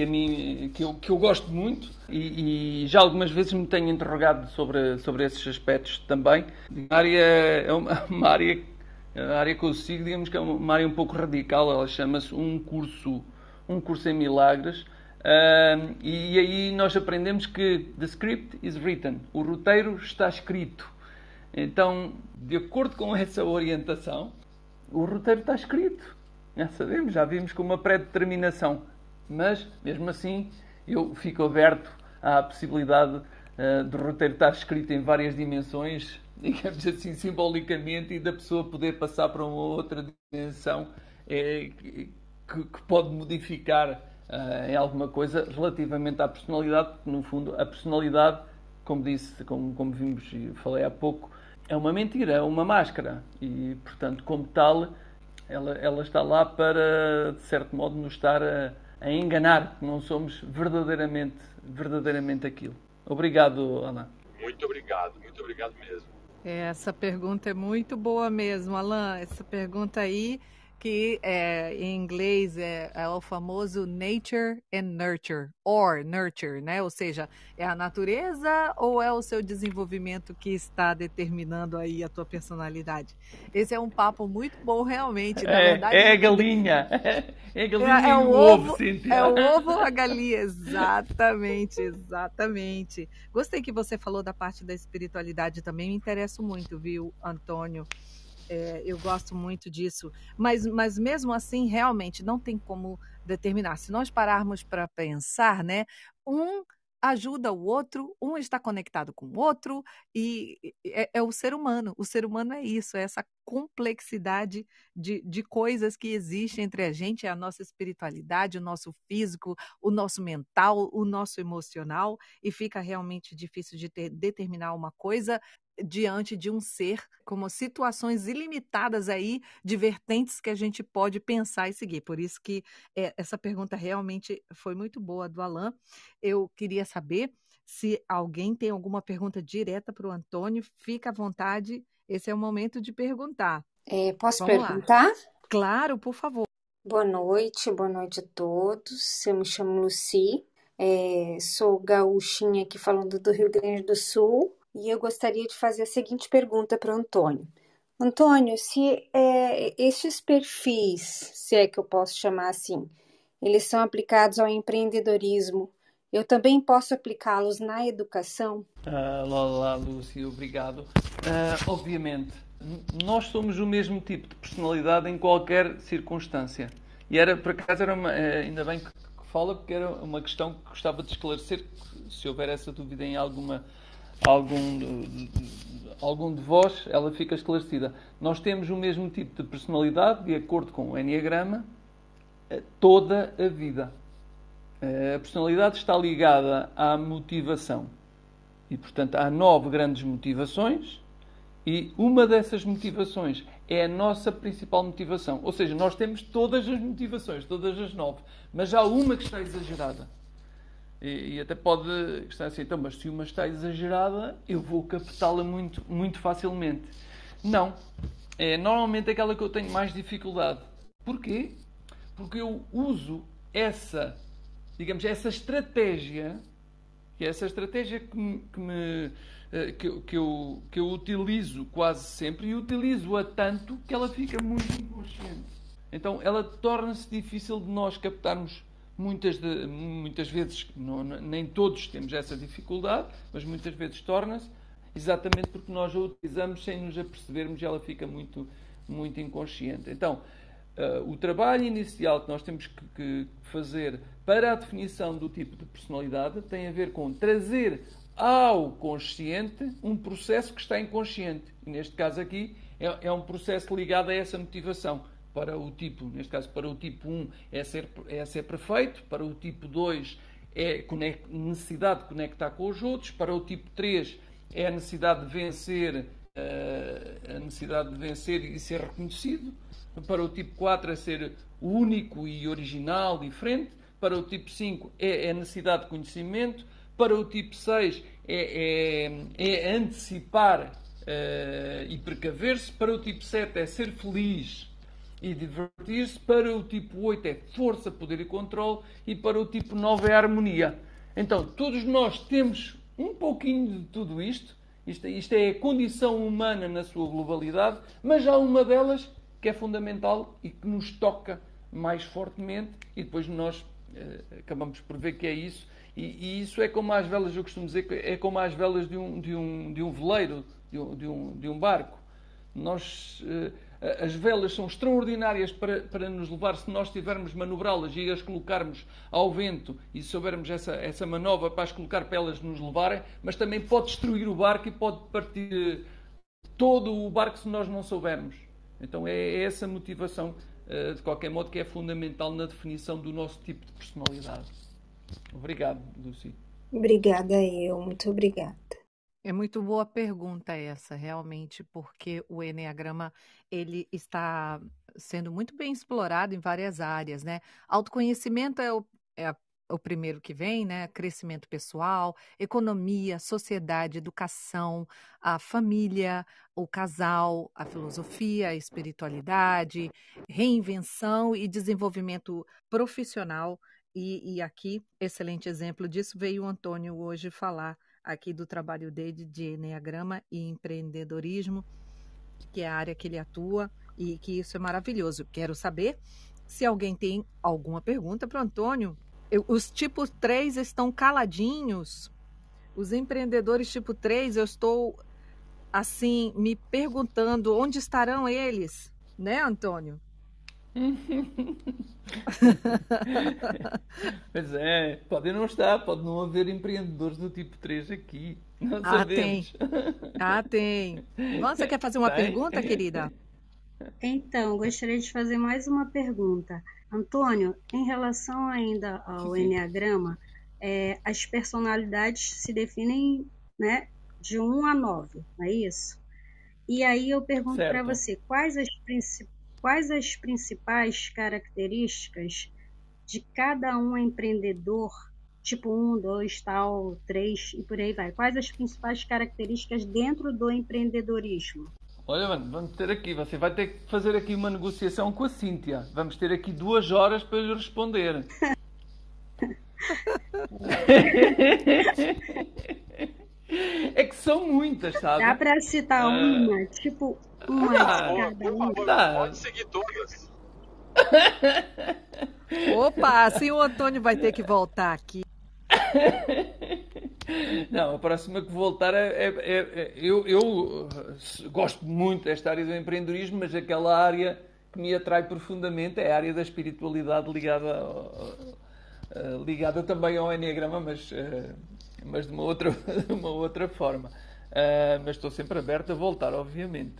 eu gosto muito e já algumas vezes me tenho interrogado sobre esses aspectos também. A área é uma área que eu sigo, digamos que é uma área um pouco radical. Ela chama-se um curso em milagres. E aí nós aprendemos que the script is written, o roteiro está escrito. Então, de acordo com essa orientação, o roteiro está escrito. Já vimos com uma pré-determinação. Mas, mesmo assim, eu fico aberto à possibilidade do roteiro estar escrito em várias dimensões, digamos assim, simbolicamente, e da pessoa poder passar para uma outra dimensão que pode modificar em alguma coisa relativamente à personalidade, porque no fundo a personalidade, como disse, como vimos e falei há pouco, é uma mentira, é uma máscara e, portanto, como tal, ela está lá para, de certo modo, nos estar a enganar, que não somos verdadeiramente aquilo. Obrigado, Alan. Muito obrigado mesmo. Essa pergunta é muito boa mesmo, Alan. Essa pergunta aí que em inglês é o famoso nature and nurture, or nurture, né? Ou seja, é a natureza ou é o seu desenvolvimento que está determinando aí a tua personalidade? Esse é um papo muito bom, realmente. Na verdade, É a galinha. É a galinha é e o o ovo, ovo, é Cíntia. o ovo ou a galinha? Exatamente, exatamente. Gostei que você falou da parte da espiritualidade também, me interesso muito, viu, Antônio? Eu gosto muito disso, mas mesmo assim, realmente não tem como determinar. Se nós pararmos para pensar, né, um ajuda o outro, um está conectado com o outro, e é o ser humano. O ser humano é isso, é essa complexidade de coisas que existem entre a gente, é a nossa espiritualidade, o nosso físico, o nosso mental, o nosso emocional, e fica realmente difícil de determinar uma coisa diante de um ser, como situações ilimitadas aí de vertentes que a gente pode pensar e seguir. Por isso que essa pergunta realmente foi muito boa do Alan. Eu queria saber se alguém tem alguma pergunta direta para o Antônio. Fica à vontade, esse é o momento de perguntar. Posso Vamos lá. perguntar? Claro, por favor. Boa noite a todos. Eu me chamo Lucy, sou gaúchinha aqui falando do Rio Grande do Sul e eu gostaria de fazer a seguinte pergunta para o Antônio. Antônio, se estes perfis, se é que eu posso chamar assim, eles são aplicados ao empreendedorismo, eu também posso aplicá-los na educação? Lá, Lúcia, obrigado. Obviamente, nós somos o mesmo tipo de personalidade em qualquer circunstância. E por acaso, ainda bem que fala, porque era uma questão que gostava de esclarecer, se houver essa dúvida em algum de vós, ela fica esclarecida. Nós temos o mesmo tipo de personalidade, de acordo com o Enneagrama, toda a vida. A personalidade está ligada à motivação. E, portanto, há 9 grandes motivações e uma dessas motivações é a nossa principal motivação. Ou seja, nós temos todas as motivações, todas as 9, mas há uma que está exagerada. E até pode estar assim, então, mas se uma está exagerada, eu vou captá-la muito, muito facilmente. Não. É normalmente aquela que eu tenho mais dificuldade. Porquê? Porque eu uso essa estratégia, que é essa estratégia que eu utilizo quase sempre, e utilizo-a tanto que ela fica muito inconsciente. Então ela torna-se difícil de nós captarmos muitas vezes, nem todos temos essa dificuldade, mas muitas vezes torna-se, exatamente porque nós a utilizamos sem nos apercebermos e ela fica muito, muito inconsciente. Então, o trabalho inicial que nós temos que fazer para a definição do tipo de personalidade tem a ver com trazer ao consciente um processo que está inconsciente. E neste caso aqui é um processo ligado a essa motivação. Para o tipo, neste caso para o tipo 1 é ser perfeito, para o tipo 2 é necessidade de conectar com os outros, para o tipo 3 é a necessidade de vencer e ser reconhecido, para o tipo 4 é ser único e original, diferente, para o tipo 5 é a necessidade de conhecimento, para o tipo 6 é antecipar e precaver-se, para o tipo 7 é ser feliz e divertir-se, para o tipo 8 é força, poder e controle, e para o tipo 9 é harmonia. Então, todos nós temos um pouquinho de tudo isto. Isto é a condição humana na sua globalidade, mas há uma delas que é fundamental e que nos toca mais fortemente, e depois nós acabamos por ver que é isso. E isso é como as velas, eu costumo dizer que é como as velas de um veleiro, de um barco. As velas são extraordinárias para nos levar, se nós tivermos manobrá-las e as colocarmos ao vento e soubermos essa manobra para as colocar para elas nos levarem, mas também pode destruir o barco e pode partir todo o barco se nós não soubermos. Então é essa motivação, de qualquer modo, que é fundamental na definição do nosso tipo de personalidade. Obrigado, Lucy. Obrigada, muito obrigada. É muito boa pergunta essa, realmente, porque o Enneagrama ele está sendo muito bem explorado em várias áreas, né? Autoconhecimento é a o primeiro que vem, né? Crescimento pessoal, economia, sociedade, educação, a família, o casal, a filosofia, a espiritualidade, reinvenção e desenvolvimento profissional. E aqui, excelente exemplo disso, veio o Antônio hoje falar aqui do trabalho dele de Enneagrama e empreendedorismo, que é a área que ele atua, e que isso é maravilhoso. Quero saber se alguém tem alguma pergunta para o Antônio. Os tipos 3 estão caladinhos. Os empreendedores tipo 3, eu estou, assim, me perguntando onde estarão eles, né, Antônio? Pois é, pode não estar, pode não haver empreendedores do tipo 3 aqui. Não sabemos. Tem. Você quer fazer uma pergunta, querida? Então, gostaria de fazer mais uma pergunta. Antônio, em relação ainda ao Enneagrama, as personalidades se definem, né, de 1 a 9, não é isso? E aí eu pergunto para você, quais as principais características de cada um empreendedor, tipo 1, 2, tal, 3 e por aí vai? Quais as principais características dentro do empreendedorismo? Olha, mano, vamos ter aqui, você vai ter que fazer aqui uma negociação com a Cíntia. Vamos ter aqui 2 horas para lhe responder. É que são muitas, sabe? Dá para citar uma, tipo uma de cada um? Pode seguir todas. Opa, assim o Antônio vai ter que voltar aqui. Não, a próxima que voltar eu gosto muito desta área do empreendedorismo, mas aquela área que me atrai profundamente é a área da espiritualidade ligada também ao Enneagrama, mas de uma outra forma. Mas estou sempre aberto a voltar, obviamente.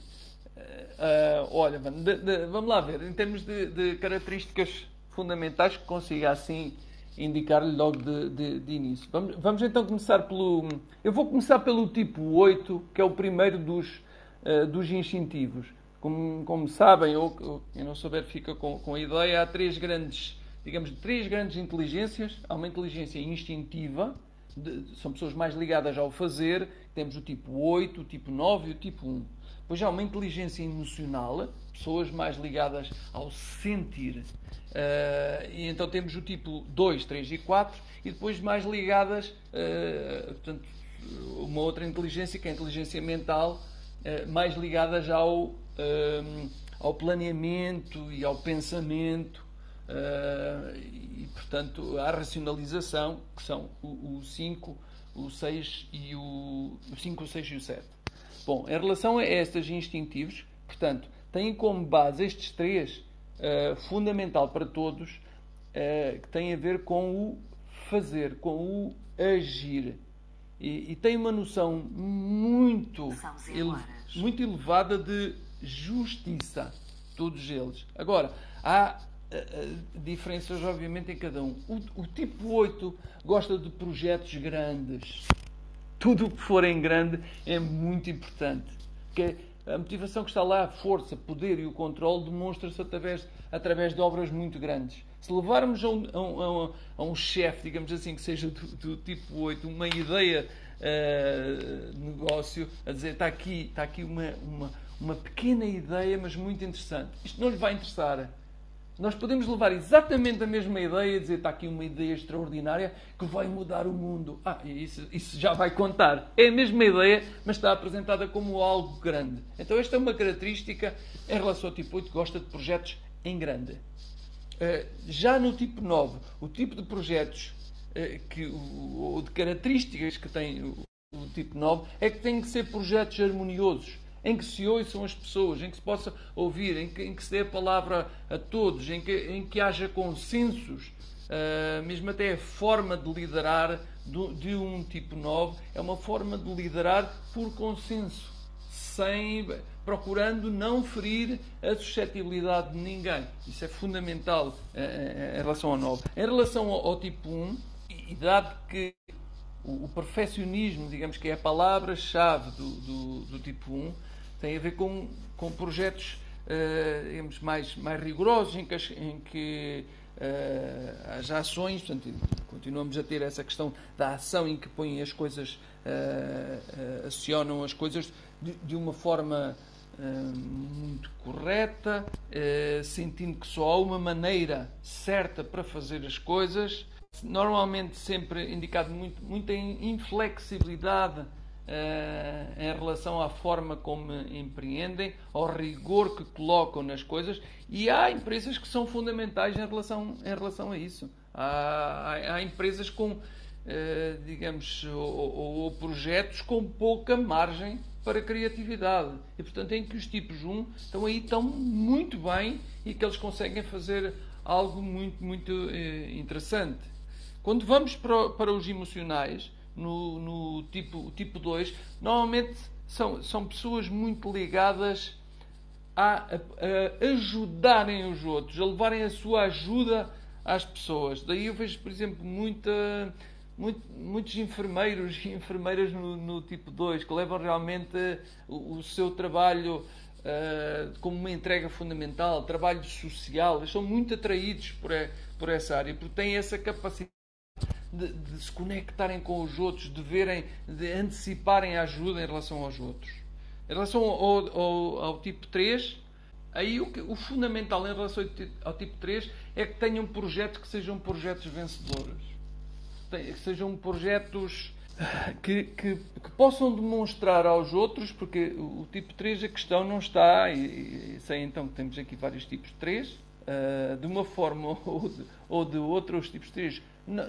Olha, vamos lá ver, em termos de características fundamentais que consiga assim indicar-lhe logo de início. Vamos então começar pelo... Eu vou começar pelo tipo 8, que é o primeiro dos instintivos. Como sabem, ou quem não souber fica com a ideia, há três grandes inteligências. Há uma inteligência instintiva, são pessoas mais ligadas ao fazer. Temos o tipo 8, o tipo 9 e o tipo 1. Depois há uma inteligência emocional, pessoas mais ligadas ao sentir. E então temos o tipo 2, 3 e 4, e depois mais ligadas, portanto, uma outra inteligência, que é a inteligência mental, mais ligadas ao planeamento e ao pensamento, e portanto à racionalização, que são o 5, o 6 e o 5, o 6 e o 7. Bom, em relação a estes instintivos, portanto, têm como base estes três, fundamental para todos, que tem a ver com o fazer, com o agir. E tem uma noção muito elevada de justiça, todos eles. Agora, há diferenças, obviamente, em cada um. O tipo 8 gosta de projetos grandes. Tudo o que for em grande é muito importante. Porque a motivação que está lá, a força, poder e o controle, demonstra-se através de obras muito grandes. Se levarmos a um chefe, digamos assim, que seja do tipo 8, uma ideia de negócio, a dizer, está aqui uma pequena ideia, mas muito interessante. Isto não lhe vai interessar. Nós podemos levar exatamente a mesma ideia e dizer, está aqui uma ideia extraordinária que vai mudar o mundo. Isso já vai contar. É a mesma ideia, mas está apresentada como algo grande. Então esta é uma característica em relação ao tipo 8, que gosta de projetos em grande. Já no tipo 9, o tipo de projetos ou de características que tem o tipo 9 é que têm que ser projetos harmoniosos, em que se ouçam as pessoas, em que se possa ouvir, em que se dê a palavra a todos, em que haja consensos, mesmo até a forma de liderar de um tipo 9 é uma forma de liderar por consenso, procurando não ferir a suscetibilidade de ninguém. Isso é fundamental em relação ao 9. Em relação ao tipo 1, e dado que o perfeccionismo, digamos que é a palavra-chave do tipo 1, tem a ver com projetos, digamos, mais rigorosos, em que as ações, portanto, continuamos a ter essa questão da ação em que põem as coisas, acionam as coisas de uma forma muito correta, sentindo que só há uma maneira certa para fazer as coisas, normalmente sempre indicado muita inflexibilidade em relação à forma como empreendem, ao rigor que colocam nas coisas, e há empresas que são fundamentais em relação a isso. Há empresas com, digamos, ou projetos com pouca margem para criatividade, e portanto em que os tipos 1 estão muito bem e que eles conseguem fazer algo muito interessante. Quando vamos para os emocionais, no tipo 2, normalmente são pessoas muito ligadas a ajudarem os outros, a levarem a sua ajuda às pessoas. Daí eu vejo, por exemplo, muitos enfermeiros e enfermeiras no tipo 2 que levam realmente o seu trabalho como uma entrega fundamental, trabalho social. Eles são muito atraídos por essa área, porque têm essa capacidade de se conectarem com os outros, de anteciparem a ajuda em relação aos outros. Em relação ao tipo 3, aí o fundamental em relação ao tipo 3 é que tenham projetos que sejam projetos vencedores. Que sejam projetos que possam demonstrar aos outros, porque o tipo 3 a questão não está, e sei então que temos aqui vários tipos de 3, de uma forma ou de outra, os tipos 3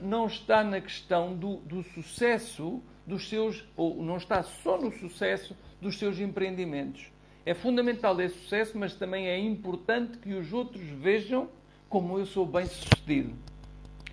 não está na questão do sucesso dos seus, ou não está só no sucesso dos seus empreendimentos. É fundamental esse sucesso, mas também é importante que os outros vejam como eu sou bem sucedido.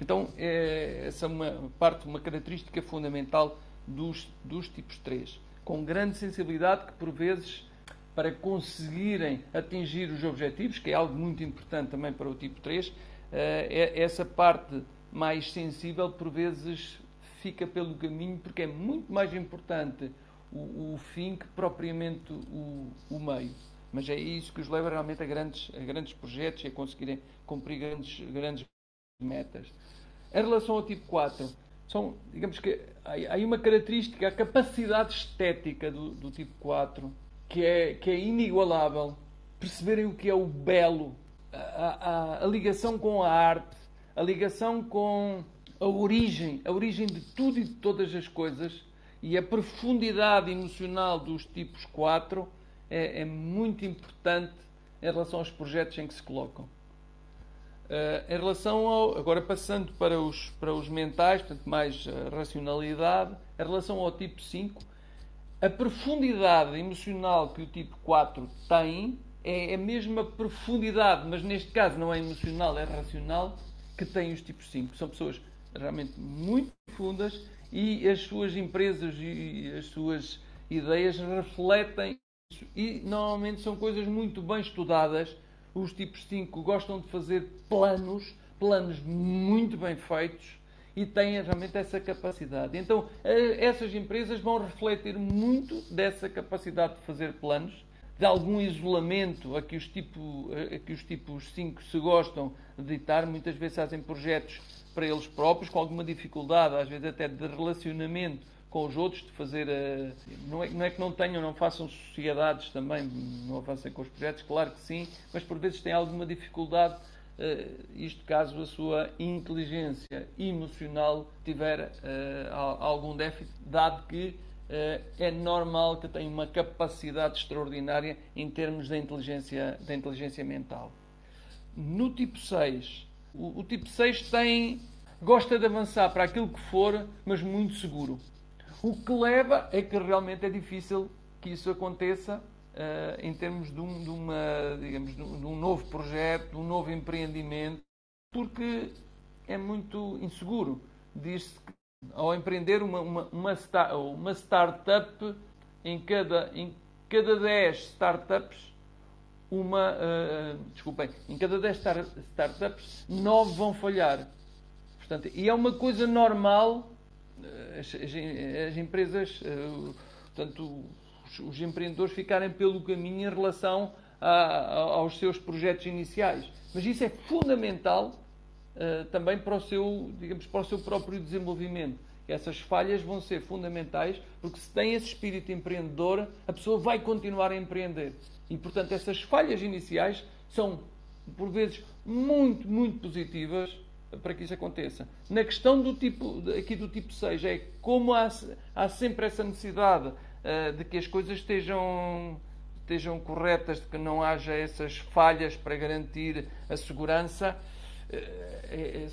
Então, essa é uma característica fundamental dos tipos 3, com grande sensibilidade que, por vezes, para conseguirem atingir os objetivos, que é algo muito importante também para o tipo 3, essa parte mais sensível, por vezes, fica pelo caminho, porque é muito mais importante o fim que propriamente o meio. Mas é isso que os leva realmente a grandes projetos e a conseguirem cumprir grandes metas. Em relação ao tipo 4, digamos que há aí uma característica, a capacidade estética do tipo 4, que é inigualável. Perceberem o que é o belo, a ligação com a arte, a ligação com a origem de tudo e de todas as coisas, e a profundidade emocional dos tipos 4 é muito importante em relação aos projetos em que se colocam. Em relação agora passando para os mentais, portanto mais racionalidade, em relação ao tipo 5, a profundidade emocional que o tipo 4 tem é a mesma profundidade, mas neste caso não é emocional, é racional, que têm os tipos 5. São pessoas realmente muito profundas e as suas empresas e as suas ideias refletem isso. E normalmente são coisas muito bem estudadas. Os tipos 5 gostam de fazer planos muito bem feitos e têm realmente essa capacidade. Então, essas empresas vão refletir muito dessa capacidade de fazer planos, de algum isolamento a que os tipos 5 se gostam de ditar. Muitas vezes fazem projetos para eles próprios, com alguma dificuldade, às vezes até de relacionamento com os outros, de fazer... Não é que não façam sociedades também, não avancem com os projetos, claro que sim, mas por vezes têm alguma dificuldade, isto caso a sua inteligência emocional tiver algum déficit, dado que é normal que tenha uma capacidade extraordinária em termos da inteligência mental. No tipo 6, o tipo 6 gosta de avançar para aquilo que for, mas muito seguro. O que leva é que realmente é difícil que isso aconteça em termos de um novo projeto, de um novo empreendimento, porque é muito inseguro. Diz-se que ao empreender uma startup, em cada 10 startups, em cada 10 startups, 9 vão falhar. Portanto, e é uma coisa normal as empresas, portanto, os empreendedores ficarem pelo caminho em relação aos seus projetos iniciais. Mas isso é fundamental também para o seu, digamos, para o seu próprio desenvolvimento. Essas falhas vão ser fundamentais, porque se tem esse espírito empreendedor, a pessoa vai continuar a empreender. E, portanto, essas falhas iniciais são, por vezes, muito, muito positivas para que isso aconteça. Na questão do tipo 6, é como há sempre essa necessidade de que as coisas estejam corretas, de que não haja essas falhas para garantir a segurança,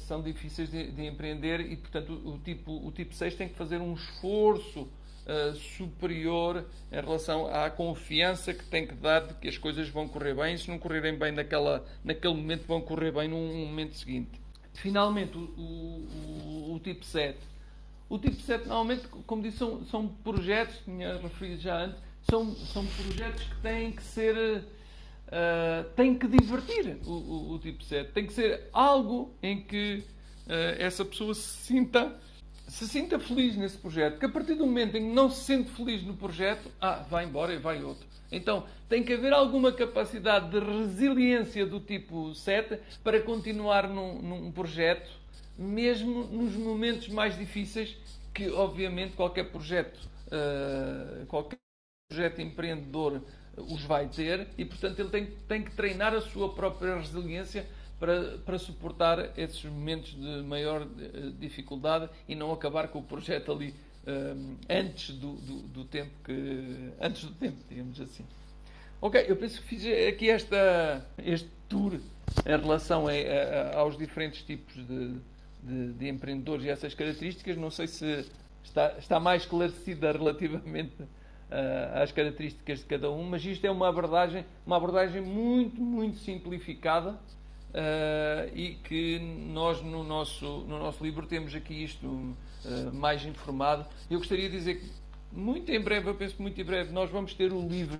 são difíceis de empreender e, portanto, o tipo 6 tem que fazer um esforço superior em relação à confiança que tem que dar de que as coisas vão correr bem, e se não correrem bem naquele momento, vão correr bem num momento seguinte. Finalmente, o tipo 7. O tipo 7, normalmente, como disse, são projetos, que tinha referido já antes, são projetos que têm que ser... tem que divertir o tipo 7. Tem que ser algo em que essa pessoa se sinta feliz nesse projeto. Que a partir do momento em que não se sente feliz no projeto, vai embora e vai outro. Então, tem que haver alguma capacidade de resiliência do tipo 7 para continuar num projeto, mesmo nos momentos mais difíceis, que obviamente qualquer projeto empreendedor os vai ter, e portanto ele tem que treinar a sua própria resiliência para suportar esses momentos de maior dificuldade e não acabar com o projeto ali antes do tempo, digamos assim. Ok, eu penso que fiz aqui este tour em relação aos diferentes tipos de empreendedores e essas características. Não sei se está mais esclarecida relativamente às características de cada um, mas isto é uma abordagem muito, muito simplificada, e que nós no nosso livro temos aqui isto mais informado. Eu gostaria de dizer que muito em breve, eu penso que muito em breve, nós vamos ter o livro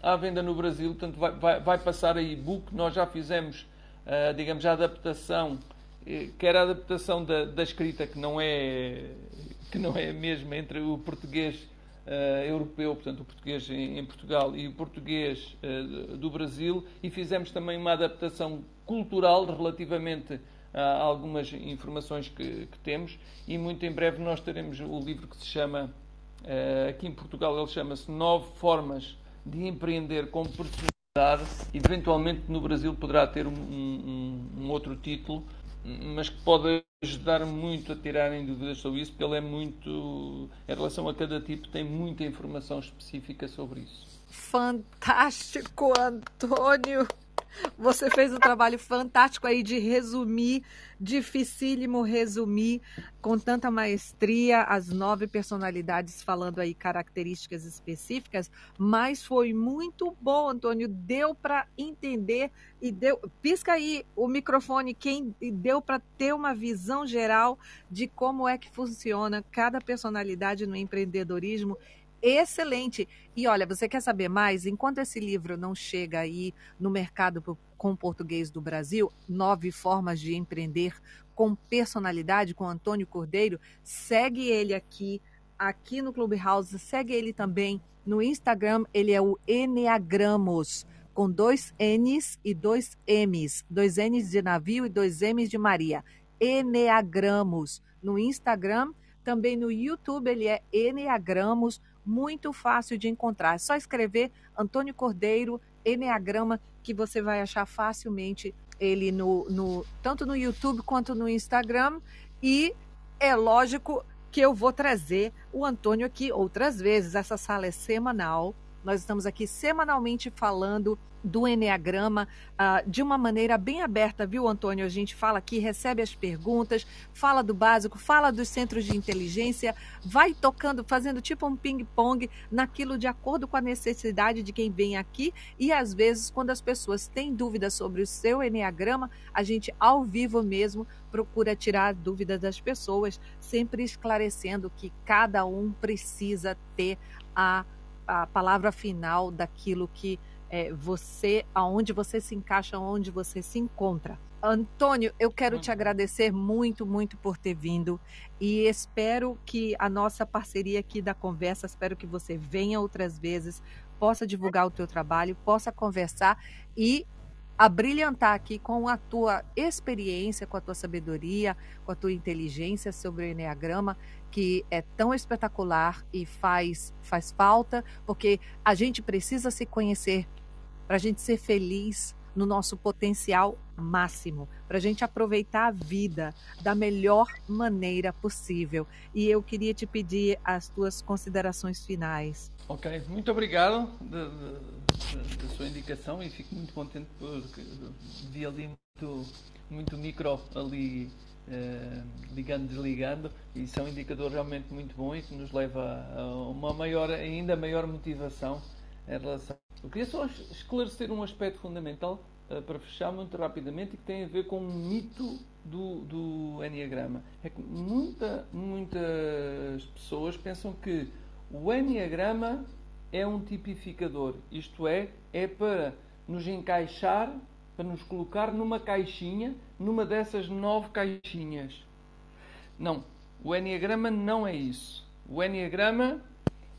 à venda no Brasil, portanto vai passar a e-book. Nós já fizemos, digamos, a adaptação, que era a adaptação da escrita, que não é a mesma entre o português europeu, portanto o português em Portugal e o português do Brasil, e fizemos também uma adaptação cultural relativamente a algumas informações que temos, e muito em breve nós teremos o livro que se chama, aqui em Portugal ele chama-se 9 Formas de Empreender com Personalidade. Eventualmente no Brasil poderá ter um outro título, mas que pode ajudar muito a tirarem dúvidas sobre isso, porque ele é muito, em relação a cada tipo, tem muita informação específica sobre isso. Fantástico, Antônio! Você fez um trabalho fantástico aí de resumir, dificílimo resumir, com tanta maestria, as 9 personalidades, falando aí características específicas, mas foi muito bom, Antônio, deu para entender e pisca aí o microfone, deu para ter uma visão geral de como é que funciona cada personalidade no empreendedorismo. Excelente! E olha, você quer saber mais? Enquanto esse livro não chega aí no mercado com português do Brasil, 9 Formas de Empreender com Personalidade, com Antônio Cordeiro, segue ele aqui no Clubhouse, segue ele também no Instagram, ele é o Eneagramos, com 2 N's e 2 M's, 2 N's de navio e 2 M's de Maria. Eneagramos no Instagram, também no YouTube ele é Eneagramos, muito fácil de encontrar. É só escrever Antônio Cordeiro, Eneagrama, que você vai achar facilmente ele tanto no YouTube quanto no Instagram. E é lógico que eu vou trazer o Antônio aqui outras vezes. Essa sala é semanal. Nós estamos aqui semanalmente falando do Eneagrama de uma maneira bem aberta, viu, Antônio? A gente fala aqui, recebe as perguntas, fala do básico, fala dos centros de inteligência, vai tocando, fazendo tipo um ping-pong naquilo de acordo com a necessidade de quem vem aqui. E às vezes, quando as pessoas têm dúvidas sobre o seu Eneagrama, a gente, ao vivo mesmo, procura tirar dúvidas das pessoas, sempre esclarecendo que cada um precisa ter a palavra final daquilo que aonde você se encaixa, onde você se encontra. Antônio, eu quero te agradecer muito, muito por ter vindo, e espero que a nossa parceria aqui da conversa, espero que você venha outras vezes, possa divulgar o teu trabalho, possa conversar, e abrilhantar aqui com a tua experiência, com a tua sabedoria, com a tua inteligência sobre o Enneagrama, que é tão espetacular e faz falta, porque a gente precisa se conhecer para a gente ser feliz no nosso potencial máximo, para a gente aproveitar a vida da melhor maneira possível. E eu queria te pedir as tuas considerações finais. Ok, muito obrigado da sua indicação e fico muito contente porque vi ali muito micro ali ligando, desligando, e isso é um indicador realmente muito bom e que nos leva a uma ainda maior motivação em relação. Eu queria só esclarecer um aspecto fundamental para fechar muito rapidamente e que tem a ver com um mito do Enneagrama. É que muitas pessoas pensam que o Enneagrama é um tipificador, isto é para nos encaixar, para nos colocar numa caixinha, numa dessas 9 caixinhas. Não, o Enneagrama não é isso. O Enneagrama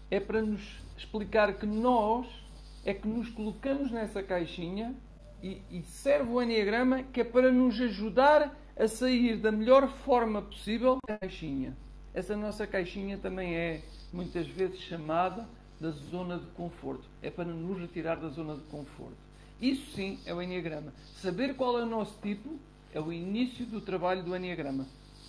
é para nos explicar que nós é que nos colocamos nessa caixinha e serve o Enneagrama que é para nos ajudar a sair da melhor forma possível da caixinha. Essa nossa caixinha também é muitas vezes chamada da zona de conforto. É para nos retirar da zona de conforto. Isso sim é o Enneagrama. Saber qual é o nosso tipo é o início do trabalho do Enneagrama.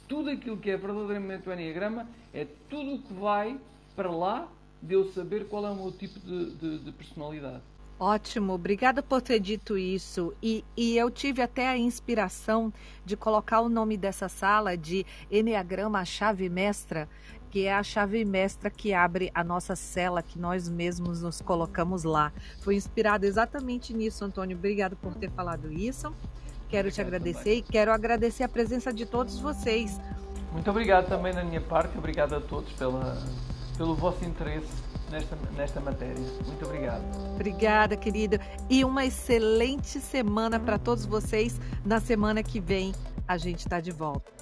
Tudo aquilo que é verdadeiramente o Enneagrama é tudo o que vai para lá de eu saber qual é o meu tipo de personalidade. Ótimo, obrigada por ter dito isso. E eu tive até a inspiração de colocar o nome dessa sala de Enneagrama a Chave Mestra, que é a chave mestra que abre a nossa cela, que nós mesmos nos colocamos lá. Foi inspirado exatamente nisso, Antônio. Obrigado por ter falado isso. Quero te agradecer também. E quero agradecer a presença de todos vocês. Muito obrigado também da minha parte. Obrigado a todos pelo vosso interesse nesta matéria. Muito obrigado. Obrigada, querida. E uma excelente semana para todos vocês. Na semana que vem, a gente está de volta.